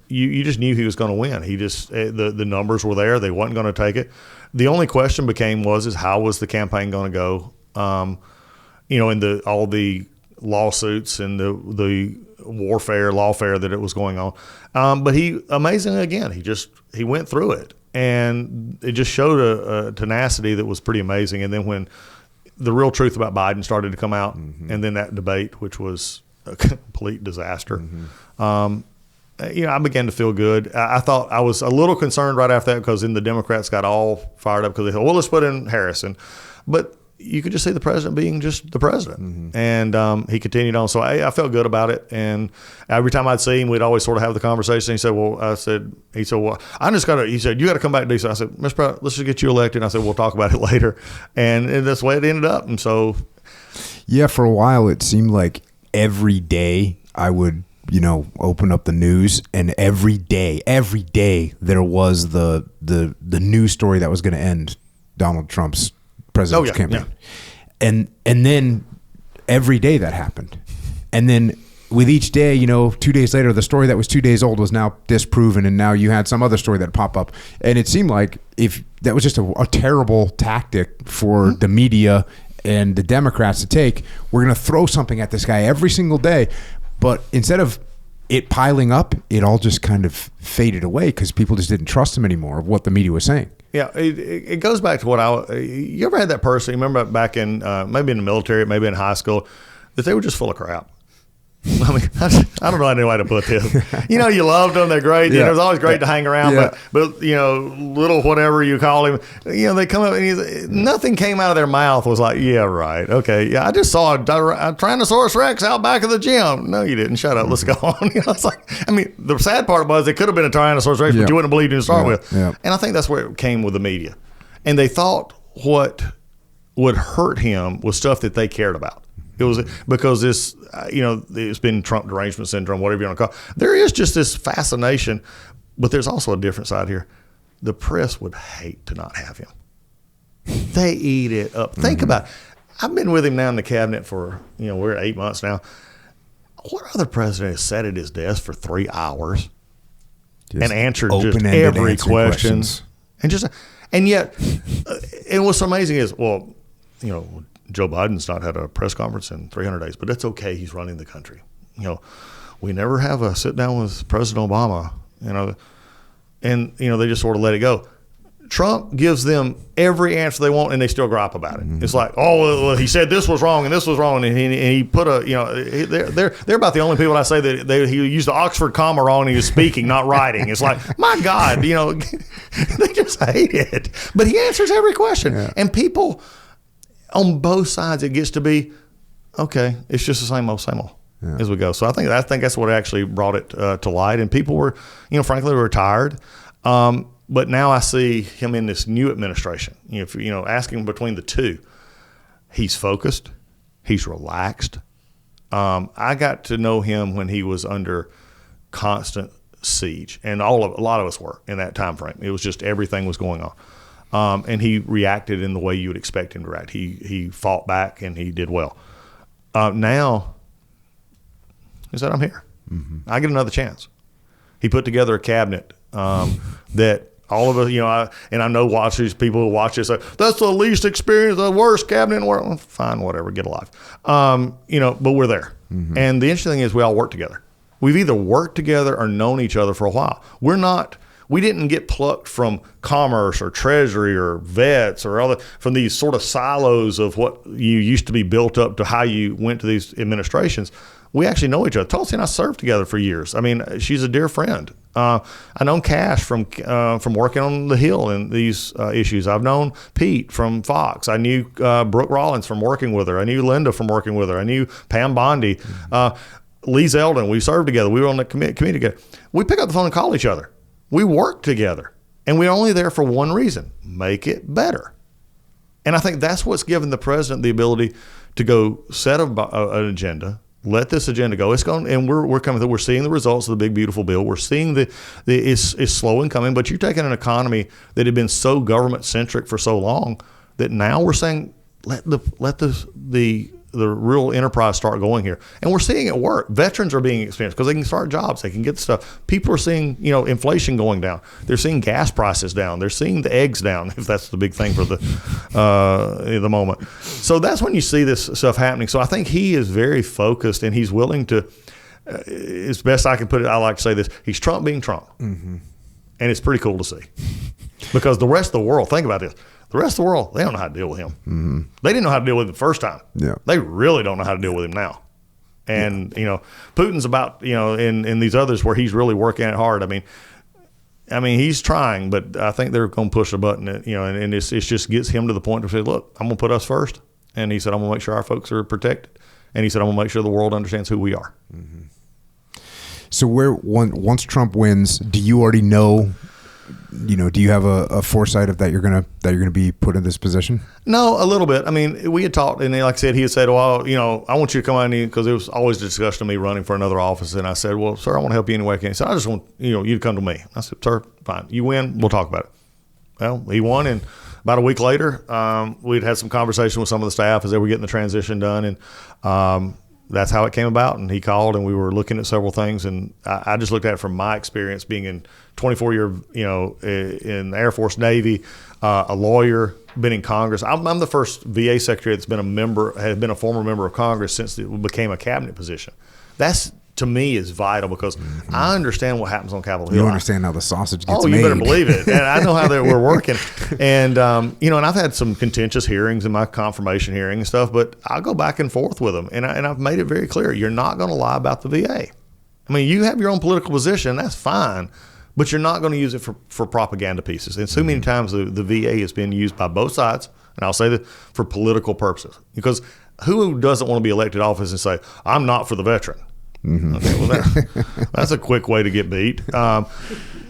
you just knew he was going to win. He just the numbers were there. They wasn't going to take it. The only question became was how was the campaign going to go? In all the lawsuits and the lawfare that it was going on. But he amazingly again he went through it, and it just showed a tenacity that was pretty amazing. And then when the real truth about Biden started to come out, mm-hmm. and then that debate, which was a complete disaster. Mm-hmm. I began to feel good. I thought I was a little concerned right after that because then the Democrats got all fired up because they thought, well, let's put in Harrison. But you could just see the president being just the president. Mm-hmm. And he continued on. So I felt good about it. And every time I'd see him, we'd always sort of have the conversation. He said, I just got to, he said, you got to come back to DC. I said, Mr. President, let's just get you elected. And I said, we'll talk about it later. And that's the way it ended up. And so. Yeah, for a while, it seemed like every day I would, open up the news, and every day there was the news story that was going to end Donald Trump's presidential campaign. Yeah. And then every day that happened. And then with each day, 2 days later, the story that was 2 days old was now disproven, and now you had some other story that pop up. And it seemed like if that was just a terrible tactic for mm-hmm. the media and the Democrats to take. We're going to throw something at this guy every single day. But instead of it piling up, it all just kind of faded away because people just didn't trust him anymore of what the media was saying. Yeah, it goes back to what you ever had that person, you remember back in, maybe in the military, maybe in high school, that they were just full of crap. I mean, I don't know any way to put this. You loved them. They're great. Yeah. It was always great to hang around. Yeah. But little whatever you call him, they come up and nothing came out of their mouth was like, yeah, right. Okay. Yeah, I just saw a Tyrannosaurus Rex out back of the gym. No, you didn't. Shut up. Let's go on. It's like, the sad part was it could have been a Tyrannosaurus Rex, but you wouldn't have believed it to start with. Yeah. And I think that's where it came with the media. And they thought what would hurt him was stuff that they cared about. It was because this, it's been Trump derangement syndrome, whatever you want to call it. There is just this fascination, but there's also a different side here. The press would hate to not have him. They eat it up. Mm-hmm. Think about it. I've been with him now in the cabinet for, we're at 8 months now. What other president has sat at his desk for 3 hours and answered just every question? And yet, and what's amazing is, Joe Biden's not had a press conference in 300 days, but that's okay. He's running the country. We never have a sit down with President Obama, and they just sort of let it go. Trump gives them every answer they want, and they still gripe about it. Mm-hmm. It's like, well, he said this was wrong and this was wrong, and he put they're about the only people I say that he used the Oxford comma wrong, and he was speaking, not writing. It's like, my God, they just hate it. But he answers every question, and people. On both sides, it gets to be, okay, it's just the same old as we go. So I think that's what actually brought it to light. And people were, frankly, were tired. But now I see him in this new administration. Asking between the two, he's focused, he's relaxed. I got to know him when he was under constant siege, and a lot of us were in that time frame. It was just everything was going on, and he reacted in the way you would expect him to react. He fought back, and he did well. Now, he said, "I'm here. I get another chance." He put together a cabinet that all of us, and I know people who watch this say, that's the least experienced, the worst cabinet in the world. Well, fine, whatever, get a life. But we're there. And the interesting thing is we all work together. We've either worked together or known each other for a while. We didn't get plucked from commerce or treasury or vets or from these sort of silos of what you used to be built up to how you went to these administrations. We actually know each other. Tulsi and I served together for years. I mean, she's a dear friend. I known Cash from working on the Hill and these issues. I've known Pete from Fox. I knew Brooke Rollins from working with her. I knew Linda from working with her. I knew Pam Bondi. Lee Zeldin, we served together. We were on the committee together. We pick up the phone and call each other. We work together. And we're only there for one reason, make it better. And I think that's what's given the president the ability to go set an agenda, let this agenda go. It's going, and we're coming through. We're seeing the results of the big beautiful bill. We're seeing it's slow in coming. But you're taking an economy that had been so government centric for so long that now we're saying let the real enterprise start going here, and we're seeing it work. Veterans are being experienced because they can start jobs, they can get stuff. People are seeing inflation going down. They're seeing gas prices down. They're seeing the eggs down, if that's the big thing for the moment. So that's when you see this stuff happening. So I think he is very focused, and he's willing to. As best I can put it, I like to say this: he's Trump being Trump, and it's pretty cool to see because the rest of the world. Think about this. The rest of the world, they don't know how to deal with him. They didn't know how to deal with him the first time. Yeah. They really don't know how to deal with him now. And, Putin's about, in these others where he's really working it hard. I mean, he's trying, but I think they're going to push a button, and it just gets him to the point to say, look, I'm going to put us first. And he said, I'm going to make sure our folks are protected. And he said, I'm going to make sure the world understands who we are. So once Trump wins, do you already know? Do you have a foresight of that you're gonna be put in this position? No, a little bit. I mean, we had talked, and like I said, he had said, "Well, I want you to come out because there was always a discussion of me running for another office." And I said, "Well, sir, I want to help you any way I can." He said, "I just want you to come to me." I said, "Sir, fine. You win, we'll talk about it." Well, he won, and about a week later, we'd had some conversation with some of the staff as they were getting the transition done, and that's how it came about. And he called, and we were looking at several things, and I just looked at it from my experience being in 24 year, in the Air Force, Navy, a lawyer, been in Congress. I'm the first VA secretary that's been a former member of Congress since it became a cabinet position. That's, to me, is vital because I understand what happens on Capitol Hill. You understand how the sausage gets made. Oh, you better believe it. And I know how we're working. And, and I've had some contentious hearings in my confirmation hearing and stuff, but I'll go back and forth with them. And I've made it very clear, you're not going to lie about the VA. I mean, you have your own political position, that's fine, but you're not going to use it for propaganda pieces. And so many times the VA has been used by both sides, and I'll say that for political purposes. Because who doesn't want to be elected office and say, I'm not for the veteran? Okay, well, that's a quick way to get beat. But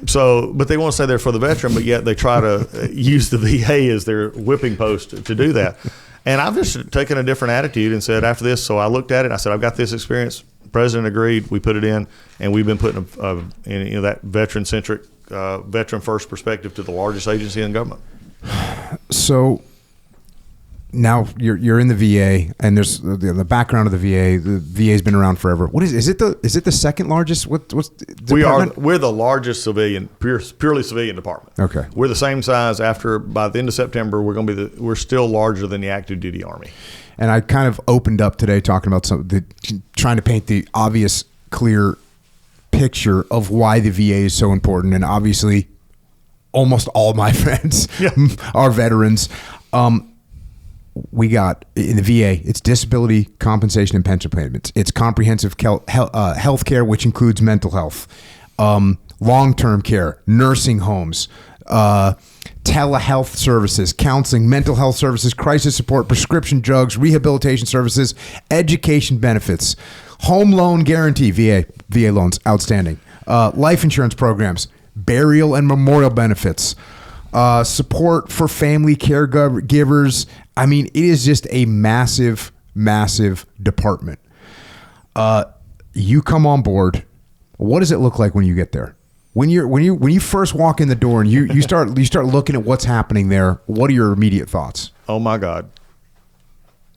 they want to say they're for the veteran, but yet they try to use the VA as their whipping post to do that. And I've just taken a different attitude and said after this, so I looked at it, I said, I've got this experience. The president agreed, we put it in, and we've been putting that veteran-centric, veteran-first perspective to the largest agency in government. So now you're in the VA, and there's the background of the VA. The VA's been around forever. What is it the second largest? What's we're the largest civilian, purely civilian department. Okay, we're the same size. By the end of September, we're still larger than the active duty Army. And I kind of opened up today talking about trying to paint the obvious, clear picture of why the VA is so important. And obviously, almost all my friends are veterans. We got in the VA, it's disability compensation and pension payments. It's comprehensive health care, which includes mental health, long-term care, nursing homes, telehealth services, counseling, mental health services, crisis support, prescription drugs, rehabilitation services, education benefits, home loan guarantee, VA loans, outstanding, life insurance programs, burial and memorial benefits, support for family caregivers. I mean, it is just a massive, massive department. You come on board. What does it look like when you get there? When you first walk in the door and you start looking at what's happening there, what are your immediate thoughts? Oh my God.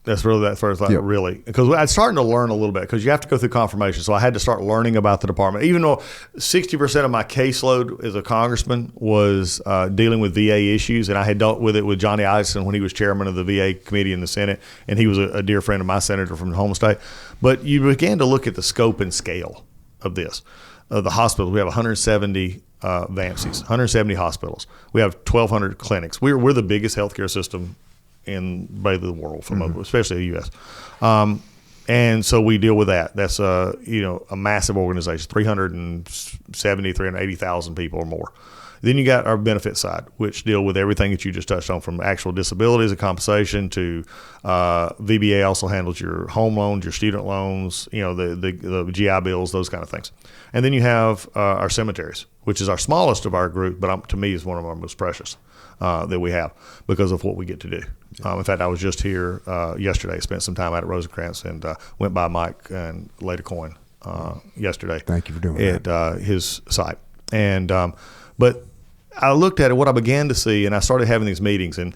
That's really that first, really, because I was starting to learn a little bit, because you have to go through confirmation. So I had to start learning about the department, even though 60% of my caseload as a congressman was dealing with VA issues. And I had dealt with it with Johnny Isakson when he was chairman of the VA committee in the Senate. And he was a dear friend of my senator from the home state. But you began to look at the scope and scale of this. The hospitals, we have 170 VAMCs, 170 hospitals. We have 1,200 clinics. We're the biggest healthcare system in the world, especially the U.S. And so we deal with that. That's a massive organization, 380,000 people or more. Then you got our benefit side, which deal with everything that you just touched on, from actual disabilities and compensation to VBA also handles your home loans, your student loans, the GI bills, those kind of things. And then you have our cemeteries, which is our smallest of our group, but to me is one of our most precious that we have because of what we get to do. In fact, I was just here yesterday, spent some time out at Rosencrantz, and went by Mike and laid a coin yesterday. Thank you for doing that. At his site. And but I looked at it, what I began to see, and I started having these meetings and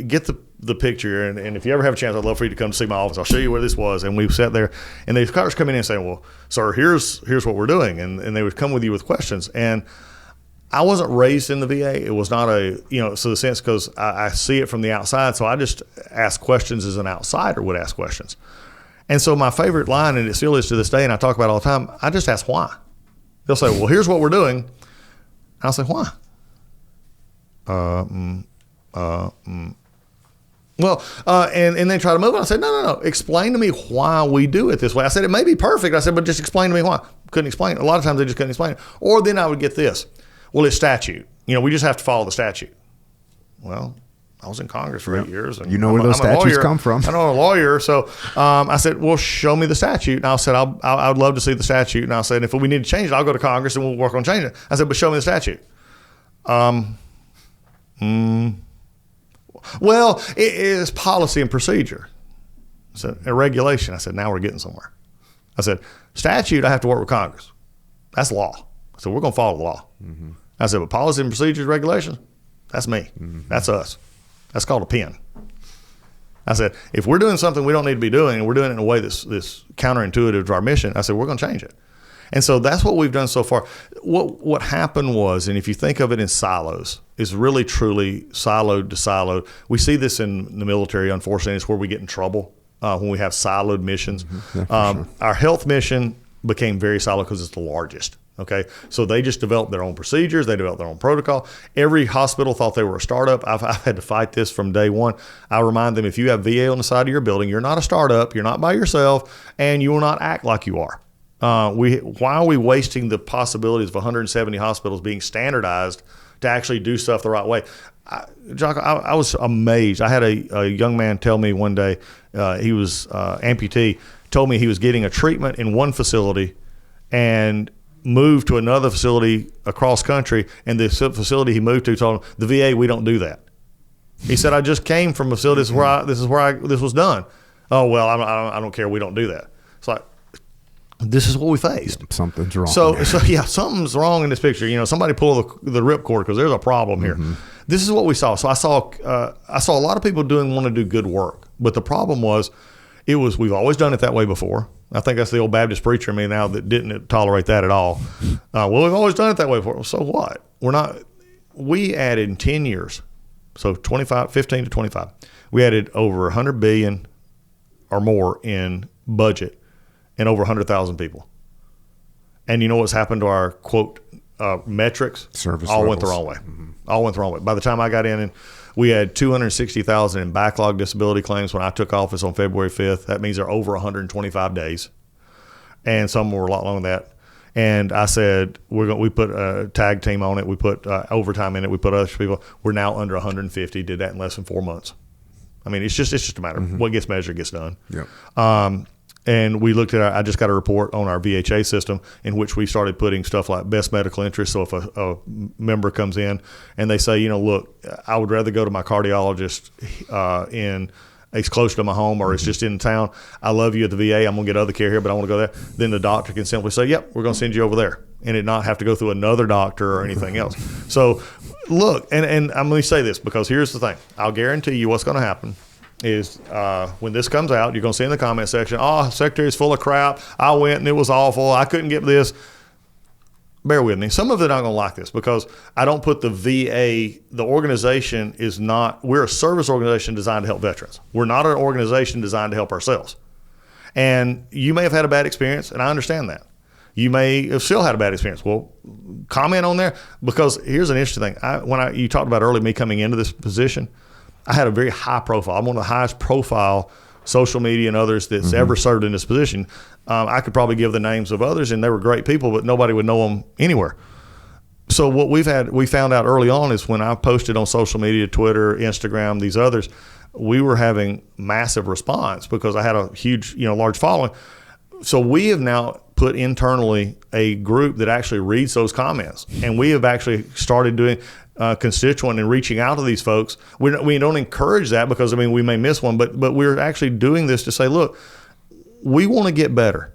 get the picture. And if you ever have a chance, I'd love for you to come see my office. I'll show you where this was. And we sat there, and these cars come in and saying, well, sir, here's what we're doing. And they would come with you with questions. And I wasn't raised in the VA. It was not so the sense, because I see it from the outside. So I just ask questions as an outsider would ask questions. And so my favorite line, and it still is to this day, and I talk about it all the time, I just ask why. They'll say, well, here's what we're doing. And I'll say, why? And they try to move it. I said, no. Explain to me why we do it this way. I said, it may be perfect. I said, but just explain to me why. Couldn't explain it. A lot of times they just couldn't explain it. Or then I would get this. Well, it's statute. We just have to follow the statute. Well, I was in Congress for 8 years. And where those statutes come from. I know a lawyer. So I said, well, show me the statute. And I said, I would love to see the statute. And I said, if we need to change it, I'll go to Congress and we'll work on changing it. I said, but show me the statute. Well, it is policy and procedure. I said, a regulation. I said, now we're getting somewhere. I said, statute, I have to work with Congress. That's law. I said, we're going to follow the law. Mm-hmm. I said, but policy and procedures, regulations, that's me. Mm-hmm. That's us. That's called a pen. I said, if we're doing something we don't need to be doing, and we're doing it in a way that's counterintuitive to our mission, I said, we're going to change it. And so that's what we've done so far. What happened was, and if you think of it in silos, is really truly siloed to siloed. We see this in the military, unfortunately. It's where we get in trouble when we have siloed missions. Mm-hmm. Yeah, sure. Our health mission became very siloed because it's the largest. Okay, so they just developed their own procedures. They developed their own protocol. Every hospital thought they were a startup. I've had to fight this from day one. I remind them, if you have VA on the side of your building, you're not a startup. You're not by yourself, and you will not act like you are. Why are we wasting the possibilities of 170 hospitals being standardized to actually do stuff the right way? Jocko, I was amazed. I had a young man tell me one day, he was amputee, told me he was getting a treatment in one facility and moved to another facility across country, and the facility he moved to told him, the VA, we don't do that. He said, I just came from a facility. This is where this was done. Oh, well, I don't care. We don't do that. It's like, this is what we faced. Something's wrong. So yeah, something's wrong in this picture. Somebody pull the ripcord because there's a problem here. Mm-hmm. This is what we saw. So I saw a lot of people want to do good work, but the problem was, we've always done it that way before. I think that's the old Baptist preacher in me now that didn't tolerate that at all. Well, we've always done it that way before. So what? We added in 10 years, so 15 to 25, we added over $100 billion or more in budget and over 100,000 people. And you know what's happened to our, quote, metrics? Service all levels. went the wrong way. Mm-hmm. All went the wrong way. By the time I got in, and we had 260,000 in backlog disability claims when I took office on February 5th. That means they're over 125 days. And some were a lot longer than that. And I said, we put a tag team on it. We put overtime in it. We put other people. We're now under 150. Did that in less than 4 months. I mean, it's just a matter of what gets measured gets done. Yep. And we looked at I just got a report on our VHA system in which we started putting stuff like best medical interest. So if a member comes in and they say, look, I would rather go to my cardiologist it's close to my home or it's just in town. I love you at the VA. I'm going to get other care here, but I want to go there. Then the doctor can simply say, yep, we're going to send you over there, and it not have to go through another doctor or anything else. So look, and I'm going to say this because here's the thing. I'll guarantee you what's going to happen is when this comes out, you're going to see in the comment section, secretary's full of crap. I went and it was awful. I couldn't get this. Bear with me. Some of them are not going to like this because I don't put the VA, the organization is not, we're a service organization designed to help veterans. We're not an organization designed to help ourselves. And you may have had a bad experience, and I understand that. You may have still had a bad experience. Well, comment on there, because here's an interesting thing. You talked about earlier me coming into this position, I had a very high profile. I'm one of the highest profile social media and others that's ever served in this position. I could probably give the names of others, and they were great people, but nobody would know them anywhere. So what we found out early on is when I posted on social media, Twitter, Instagram, these others, we were having massive response because I had a huge, large following. So we have now put internally a group that actually reads those comments, and we have actually started doing constituent and reaching out to these folks. We don't encourage that because we may miss one, but we're actually doing this to say, look, we want to get better.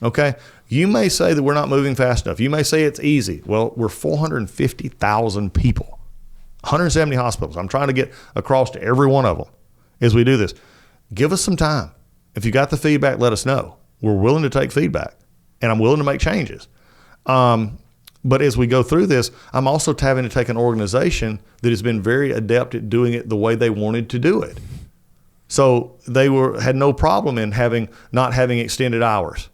Okay. You may say that we're not moving fast enough. You may say it's easy. Well, we're 450,000 people, 170 hospitals. I'm trying to get across to every one of them as we do this. Give us some time. If you got the feedback, let us know. We're willing to take feedback, and I'm willing to make changes. But as we go through this, I'm also having to take an organization that has been very adept at doing it the way they wanted to do it. So they had no problem in not having extended hours.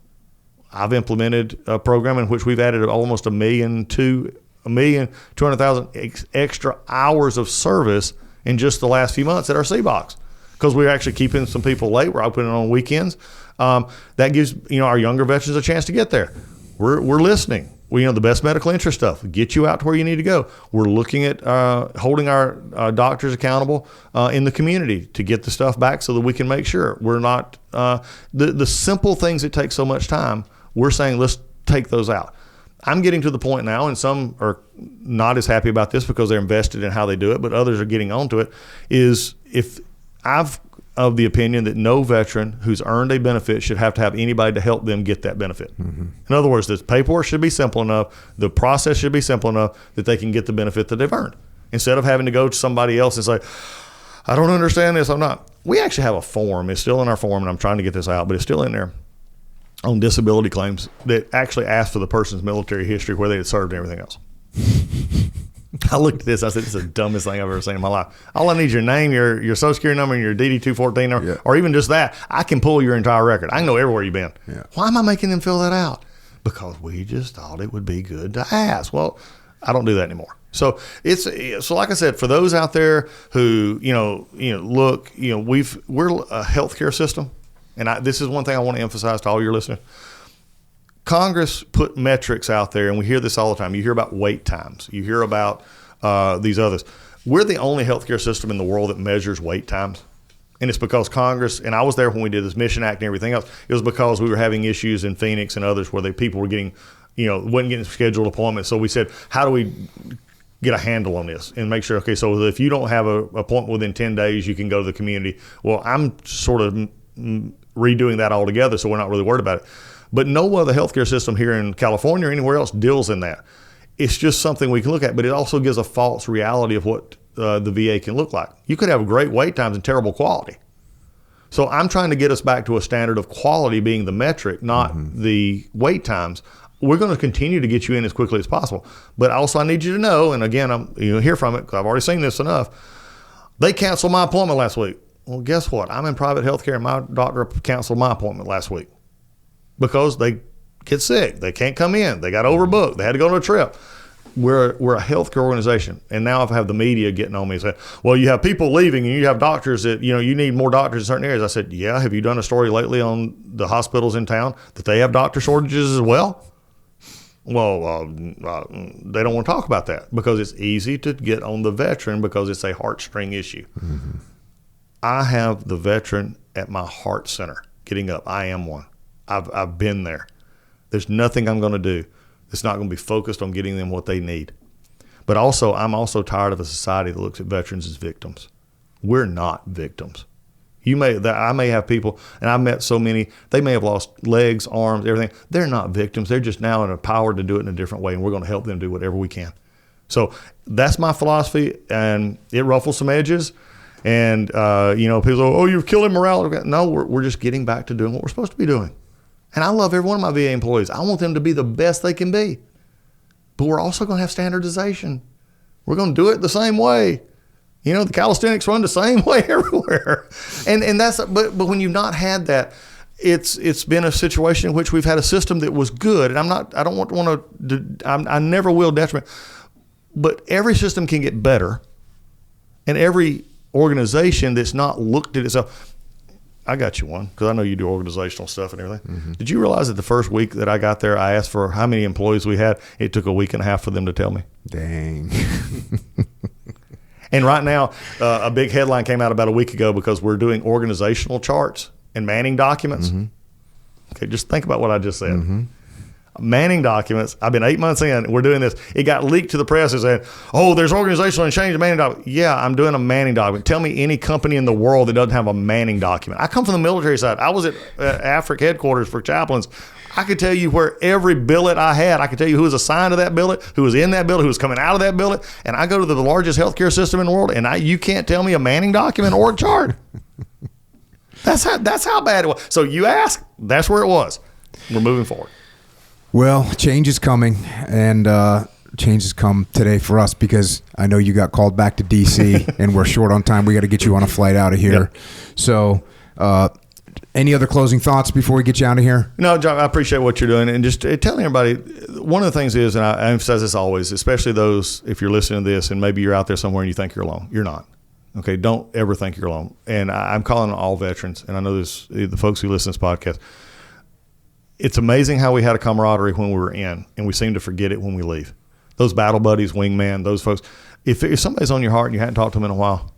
I've implemented a program in which we've added almost 1,200,000 extra hours of service in just the last few months at our C-Box, because we're actually keeping some people late. We're opening on weekends. That gives our younger veterans a chance to get there. We're listening. The best medical interest stuff, get you out to where you need to go. We're looking at holding our doctors accountable in the community to get the stuff back so that we can make sure we're not the simple things that take so much time. We're saying let's take those out. I'm getting to the point now, and some are not as happy about this because they're invested in how they do it, but others are getting onto it, is if I've of the opinion that no veteran who's earned a benefit should have to have anybody to help them get that benefit. In other words, the paperwork should be simple enough, the process should be simple enough that they can get the benefit that they've earned. Instead of having to go to somebody else and say, I don't understand this, I'm not. We actually have a form. It's still in our form, and I'm trying to get this out, but it's still in there on disability claims that actually asks for the person's military history, where they had served and everything else. I looked at this. I said, "This is the dumbest thing I've ever seen in my life. All I need is your name, your social security number, and your DD-214 number, or even just that. I can pull your entire record. I can know everywhere you've been." Yeah. Why am I making them fill that out? Because we just thought it would be good to ask. Well, I don't do that anymore. So like I said, for those out there who look, we're a healthcare system, and this is one thing I want to emphasize to all your listeners. Congress put metrics out there, and we hear this all the time. You hear about wait times. You hear about these others. We're the only healthcare system in the world that measures wait times. And it's because Congress, and I was there when we did this Mission Act and everything else, it was because we were having issues in Phoenix and others where people were getting, wasn't getting scheduled appointments. So we said, how do we get a handle on this and make sure, okay, so if you don't have an appointment within 10 days, you can go to the community. Well, I'm sort of redoing that altogether, so we're not really worried about it. But no other healthcare system here in California or anywhere else deals in that. It's just something we can look at, but it also gives a false reality of what the VA can look like. You could have great wait times and terrible quality. So I'm trying to get us back to a standard of quality being the metric, not the wait times. We're going to continue to get you in as quickly as possible. But also I need you to know, and again, you'll hear from it because I've already seen this enough. They canceled my appointment last week. Well, guess what? I'm in private healthcare, and my doctor canceled my appointment last week. Because they get sick. They can't come in. They got overbooked. They had to go on a trip. We're a healthcare organization. And now I have the media getting on me and saying, well, you have people leaving and you have doctors that, you need more doctors in certain areas. I said, yeah, have you done a story lately on the hospitals in town that they have doctor shortages as well? Well, they don't want to talk about that because it's easy to get on the veteran because it's a heartstring issue. I have the veteran at my heart center. getting up. I am one. I've been there. There's nothing I'm going to do that's not going to be focused on getting them what they need. But also, I'm also tired of a society that looks at veterans as victims. We're not victims. I may have people, and I've met so many, they may have lost legs, arms, everything. They're not victims. They're just now empowered to do it in a different way, and we're going to help them do whatever we can. So that's my philosophy, and it ruffles some edges. And, people say, oh, you're killing morale. No, we're just getting back to doing what we're supposed to be doing. And I love every one of my VA employees. I want them to be the best they can be. But we're also going to have standardization. We're going to do it the same way. The calisthenics run the same way everywhere. And that's, but when you've not had that, it's been a situation in which we've had a system that was good. And I never will detriment, but every system can get better. And every organization that's not looked at itself. I got you one, because I know you do organizational stuff and everything. Mm-hmm. Did you realize that the first week that I got there, I asked for how many employees we had? It took a week and a half for them to tell me. Dang. And right now, a big headline came out about a week ago because we're doing organizational charts and manning documents. Mm-hmm. Okay, just think about what I just said. Mm-hmm. Manning documents. I've been 8 months in. We're doing this. It got leaked to the press and said, oh, there's organizational change manning document. Yeah, I'm doing a manning document. Tell me any company in the world that doesn't have a manning document. I come from the military side. I was at Africa headquarters for chaplains. I could tell you where every billet I had. I could tell you who was assigned to that billet, who was in that billet, who was coming out of that billet. And I go to the largest healthcare system in the world, and you can't tell me a manning document or a chart. That's how bad it was. So you ask, that's where it was. We're moving forward. Well, change is coming, and change has come today for us because I know you got called back to D.C. and we're short on time. We got to get you on a flight out of here. Yep. So any other closing thoughts before we get you out of here? No, John, I appreciate what you're doing. And just telling everybody, one of the things is, and I emphasize this always, especially those, if you're listening to this and maybe you're out there somewhere and you think you're alone. You're not. Okay, don't ever think you're alone. And I'm calling on all veterans, and I know the folks who listen to this podcast. It's amazing how we had a camaraderie when we were in, and we seem to forget it when we leave. Those battle buddies, wingman, those folks. If somebody's on your heart and you hadn't talked to them in a while,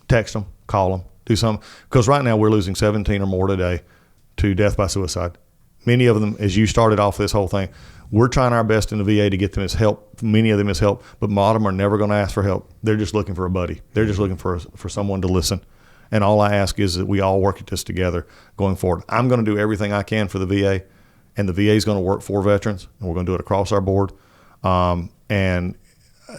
text them, call them, do something. Because right now we're losing 17 or more today to death by suicide. Many of them, as you started off this whole thing, we're trying our best in the VA to get them as help. Many of them as help, but a lot of them are never going to ask for help. They're just looking for a buddy. They're just looking for someone to listen. And all I ask is that we all work at this together going forward. I'm going to do everything I can for the VA, and the VA is going to work for veterans, and we're going to do it across our board. And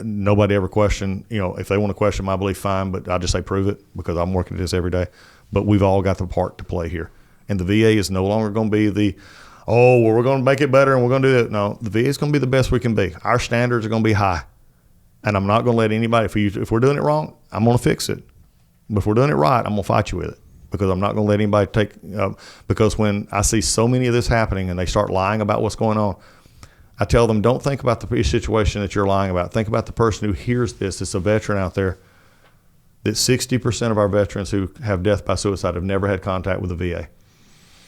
nobody ever question, if they want to question my belief, fine, but I just say prove it because I'm working at this every day. But we've all got the part to play here. And the VA is no longer going to be we're going to make it better and we're going to do that. No, the VA is going to be the best we can be. Our standards are going to be high. And I'm not going to let anybody, if we're doing it wrong, I'm going to fix it. But if we're doing it right, I'm going to fight you with it because I'm not going to let anybody because when I see so many of this happening and they start lying about what's going on, I tell them, don't think about the situation that you're lying about. Think about the person who hears this. It's a veteran out there. That 60% of our veterans who have death by suicide have never had contact with the VA.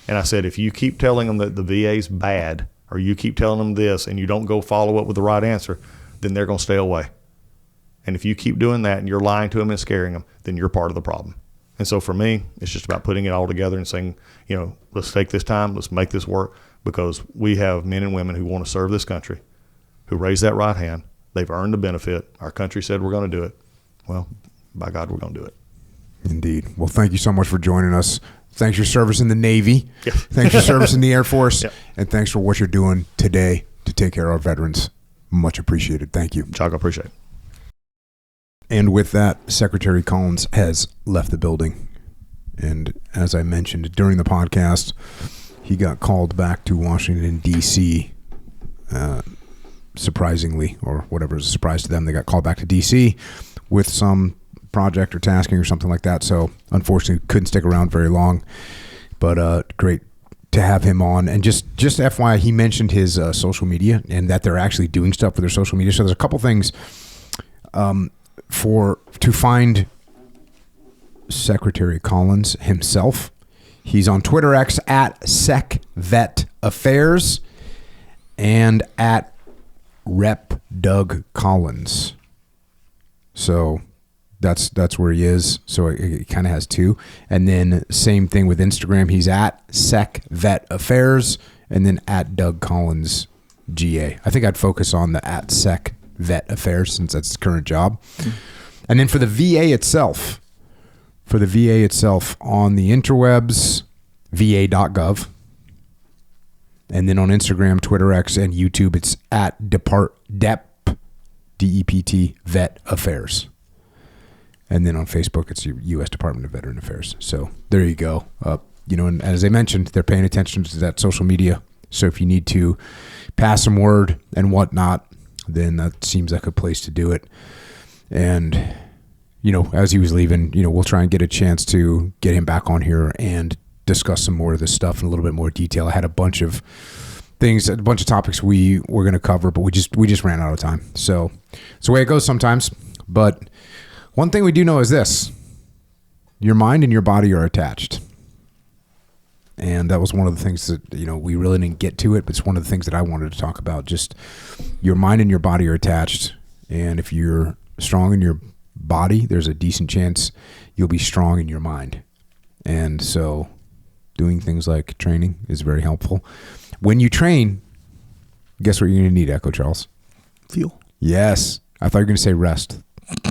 And I said, if you keep telling them that the VA's bad or you keep telling them this and you don't go follow up with the right answer, then they're going to stay away. And if you keep doing that and you're lying to them and scaring them, then you're part of the problem. And so for me, it's just about putting it all together and saying, let's take this time, let's make this work, because we have men and women who want to serve this country, who raise that right hand. They've earned the benefit. Our country said we're going to do it. Well, by God, we're going to do it. Indeed. Well, thank you so much for joining us. Thanks for your service in the Navy. Yeah. Thanks for your service in the Air Force. Yeah. And thanks for what you're doing today to take care of our veterans. Much appreciated. Thank you. Jocko, appreciate it. And with that, Secretary Collins has left the building. And as I mentioned during the podcast, he got called back to Washington, D.C. Surprisingly, or whatever is a surprise to them, they got called back to D.C. with some project or tasking or something like that. So unfortunately, couldn't stick around very long. But great to have him on. And just FYI, he mentioned his social media and that they're actually doing stuff with their social media. So there's a couple things to find Secretary Collins himself. He's on Twitter X at SecVetAffairs and at Rep Doug Collins. So That's where he is. So it kind of has two. And then same thing with Instagram. He's at Sec Vet Affairs and then at Doug Collins GA. I think I'd focus on the at Sec Vet Affairs since that's his current job. And then for the VA itself, on the interwebs, va.gov. And then on Instagram, Twitter, X, and YouTube, it's at DEPT, D-E-P-T, Vet Affairs. And then on Facebook, it's U.S. Department of Veteran Affairs. So there you go. And as I mentioned, they're paying attention to that social media. So if you need to pass some word and whatnot, then that seems like a place to do it. And, as he was leaving, we'll try and get a chance to get him back on here and discuss some more of this stuff in a little bit more detail. I had a bunch of topics we were going to cover, but we just ran out of time. So it's the way it goes sometimes. But one thing we do know is this: your mind and your body are attached. And that was one of the things that, we really didn't get to it, but it's one of the things that I wanted to talk about. Just your mind and your body are attached. And if you're strong in your body, there's a decent chance you'll be strong in your mind. And so doing things like training is very helpful. When you train, guess what you're going to need, Echo Charles? Fuel. Yes. I thought you were going to say rest,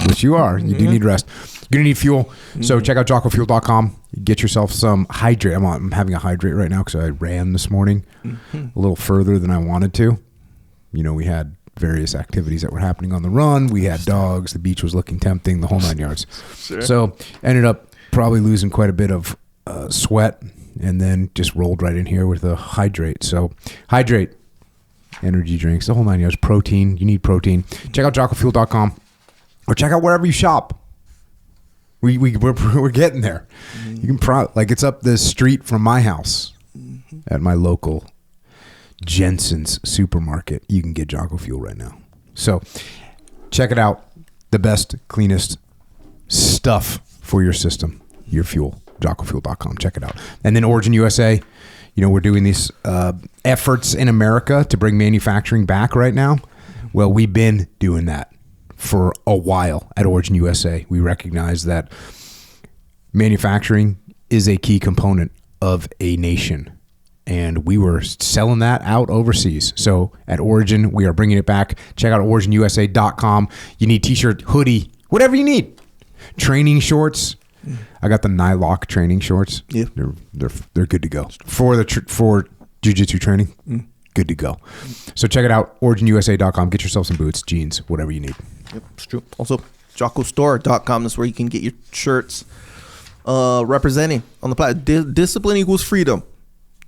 which you are. You do need rest. You're going to need fuel. So check out jockofuel.com. Get yourself some hydrate. I'm having a hydrate right now because I ran this morning a little further than I wanted to. We had various activities that were happening on the run. We had dogs. The beach was looking tempting, the whole 9 yards. Sure. So ended up probably losing quite a bit of sweat and then just rolled right in here with a hydrate. So hydrate, energy drinks, the whole 9 yards, protein. You need protein. Check out jockofuel.com or check out wherever you shop. We're getting there. You can it's up the street from my house at my local Jensen's supermarket. You can get Jocko Fuel right now. So check it out. The best, cleanest stuff for your system, your fuel, jockofuel.com. Check it out. And then Origin USA, we're doing these efforts in America to bring manufacturing back right now. Well, we've been doing that for a while at Origin USA. We recognize that manufacturing is a key component of a nation, and we were selling that out overseas. So at Origin, we are bringing it back. Check out originusa.com. You need t-shirt, hoodie, whatever you need. Training shorts. I got the Nylock training shorts. Yeah, they're good to go for jiu-jitsu training. Good to go. So check it out, originusa.com. Get yourself some boots, jeans, whatever you need. Yep, it's true. Also, jockostore.com. That's where you can get your shirts representing on the platform. Discipline equals freedom.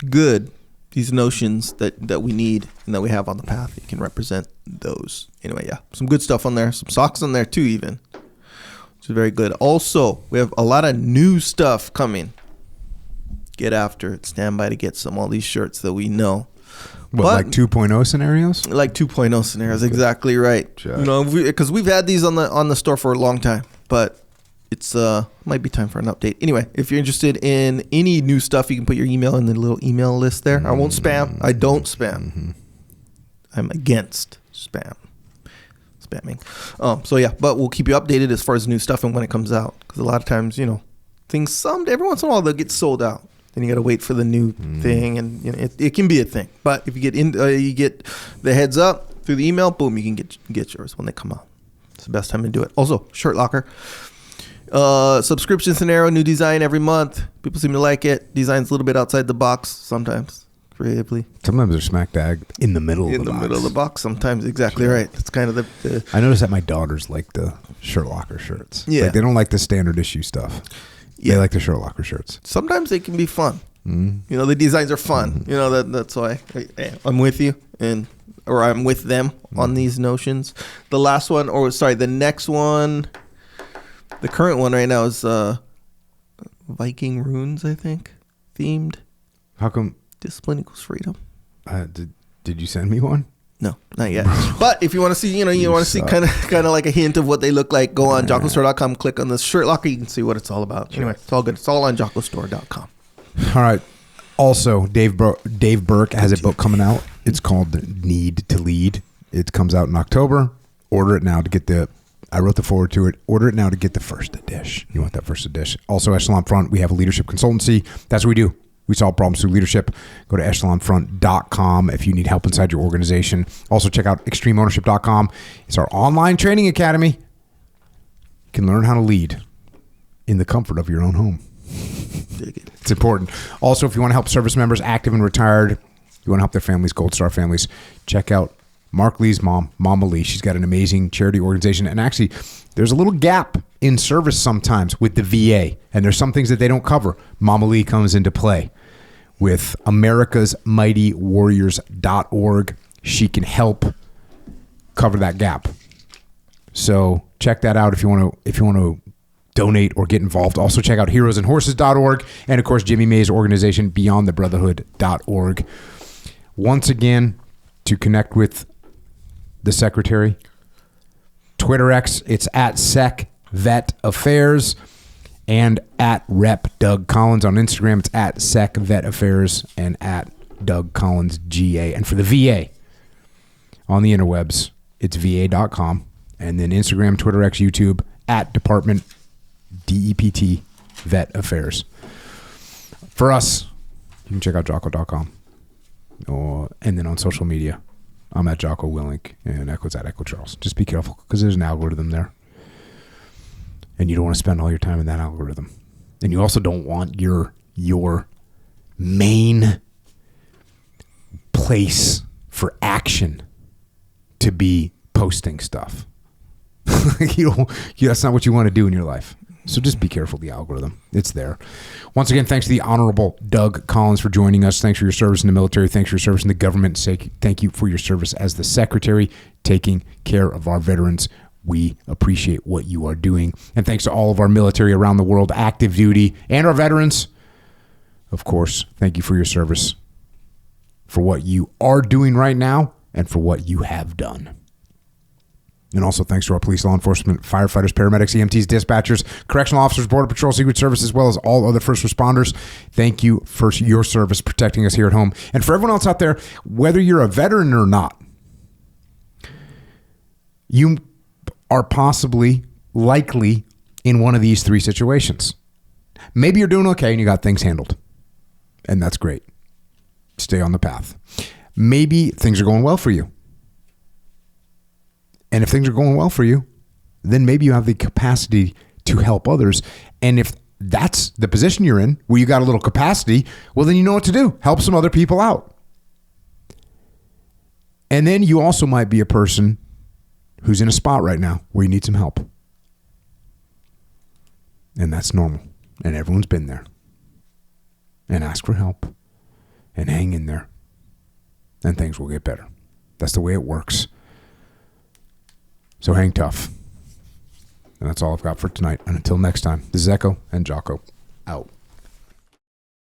Good. These notions that we need and that we have on the path. You can represent those. Anyway, yeah. Some good stuff on there. Some socks on there too, even. Which is very good. Also, we have a lot of new stuff coming. Get after it. Stand by to get all these shirts that we know. Like 2.0 scenarios? Like 2.0 scenarios, exactly right. Because we've had these on the store for a long time, but it's might be time for an update. Anyway, if you're interested in any new stuff, you can put your email in the little email list there. I won't spam. I don't spam. I'm against spamming. So yeah, but we'll keep you updated as far as new stuff and when it comes out. Because a lot of times, things every once in a while they'll get sold out. Then you got to wait for the new thing, and it can be a thing. But if you get you get the heads up through the email, boom, you can get yours when they come out. It's the best time to do it. Also, Shirt Locker, subscription scenario, new design every month. People seem to like it. Design's a little bit outside the box sometimes, creatively. Sometimes they're smack dab in the middle of the box. In the middle of the box, sometimes. Exactly right. It's kind of the. I noticed that my daughters like the Shirt Locker shirts. Yeah, they don't like the standard issue stuff. Yeah. They like the Shirt Locker shirts. Sometimes they can be fun. The designs are fun. That's why I'm with you, or I'm with them on these notions. The last one, the next one, the current one right now is Viking runes, I think, themed. How come? Discipline equals freedom. Did you send me one? No, not yet. But if you want to see, you want to see kind of like a hint of what they look like, go on jockostore.com, click on the Shirt Locker, you can see what it's all about. Anyway, it's all good. It's all on jockostore.com. All right. Also, Dave Burke has a book coming out. It's called Need to Lead. It comes out in October. Order it now to get the I wrote the forward to it. Order it now to get the first edition. You want that first edition. Also, Echelon Front, we have a leadership consultancy. That's what we do. We solve problems through leadership. Go to echelonfront.com if you need help inside your organization. Also, check out extremeownership.com. It's our online training academy. You can learn how to lead in the comfort of your own home. It's important. Also, if you want to help service members, active and retired, you want to help their families, Gold Star families, check out Mark Lee's mom, Mama Lee. She's got an amazing charity organization. And actually, there's a little gap in service sometimes with the VA. And there's some things that they don't cover. Mama Lee comes into play with americasmightywarriors.org. She can help cover that gap. So check that out if you want to donate or get involved. Also check out heroesandhorses.org. And of course, Jimmy May's organization, beyondthebrotherhood.org. Once again, to connect with the secretary, Twitter X, it's at SecVetAffairs, and at Rep Doug Collins. On Instagram, it's at SecVetAffairs and at Doug Collins GA. And for the VA, on the interwebs, it's va.com. And then Instagram, Twitter X, YouTube, at Department DEPT Vet Affairs. For us, you can check out Jocko.com. And then on social media, I'm at Jocko Willink and Echo's at Echo Charles. Just be careful because there's an algorithm there. And you don't want to spend all your time in that algorithm. And you also don't want your main place for action to be posting stuff. That's not what you want to do in your life. So just be careful of the algorithm. It's there. Once again, thanks to the Honorable Doug Collins for joining us. Thanks for your service in the military. Thanks for your service in the government. Thank you for your service as the Secretary, taking care of our veterans. We appreciate what you are doing. And thanks to all of our military around the world, active duty, and our veterans. Of course, thank you for your service, for what you are doing right now, and for what you have done. And also thanks to our police, law enforcement, firefighters, paramedics, EMTs, dispatchers, correctional officers, Border Patrol, Secret Service, as well as all other first responders. Thank you for your service protecting us here at home. And for everyone else out there, whether you're a veteran or not, you are possibly, likely in one of these three situations. Maybe you're doing okay and you got things handled. And that's great. Stay on the path. Maybe things are going well for you. And if things are going well for you, then maybe you have the capacity to help others. And if that's the position you're in, where you got a little capacity, well, then you know what to do. Help some other people out. And then you also might be a person who's in a spot right now where you need some help. And that's normal. And everyone's been there. And ask for help. And hang in there. And things will get better. That's the way it works. So hang tough. And that's all I've got for tonight. And until next time, this is Echo and Jocko out.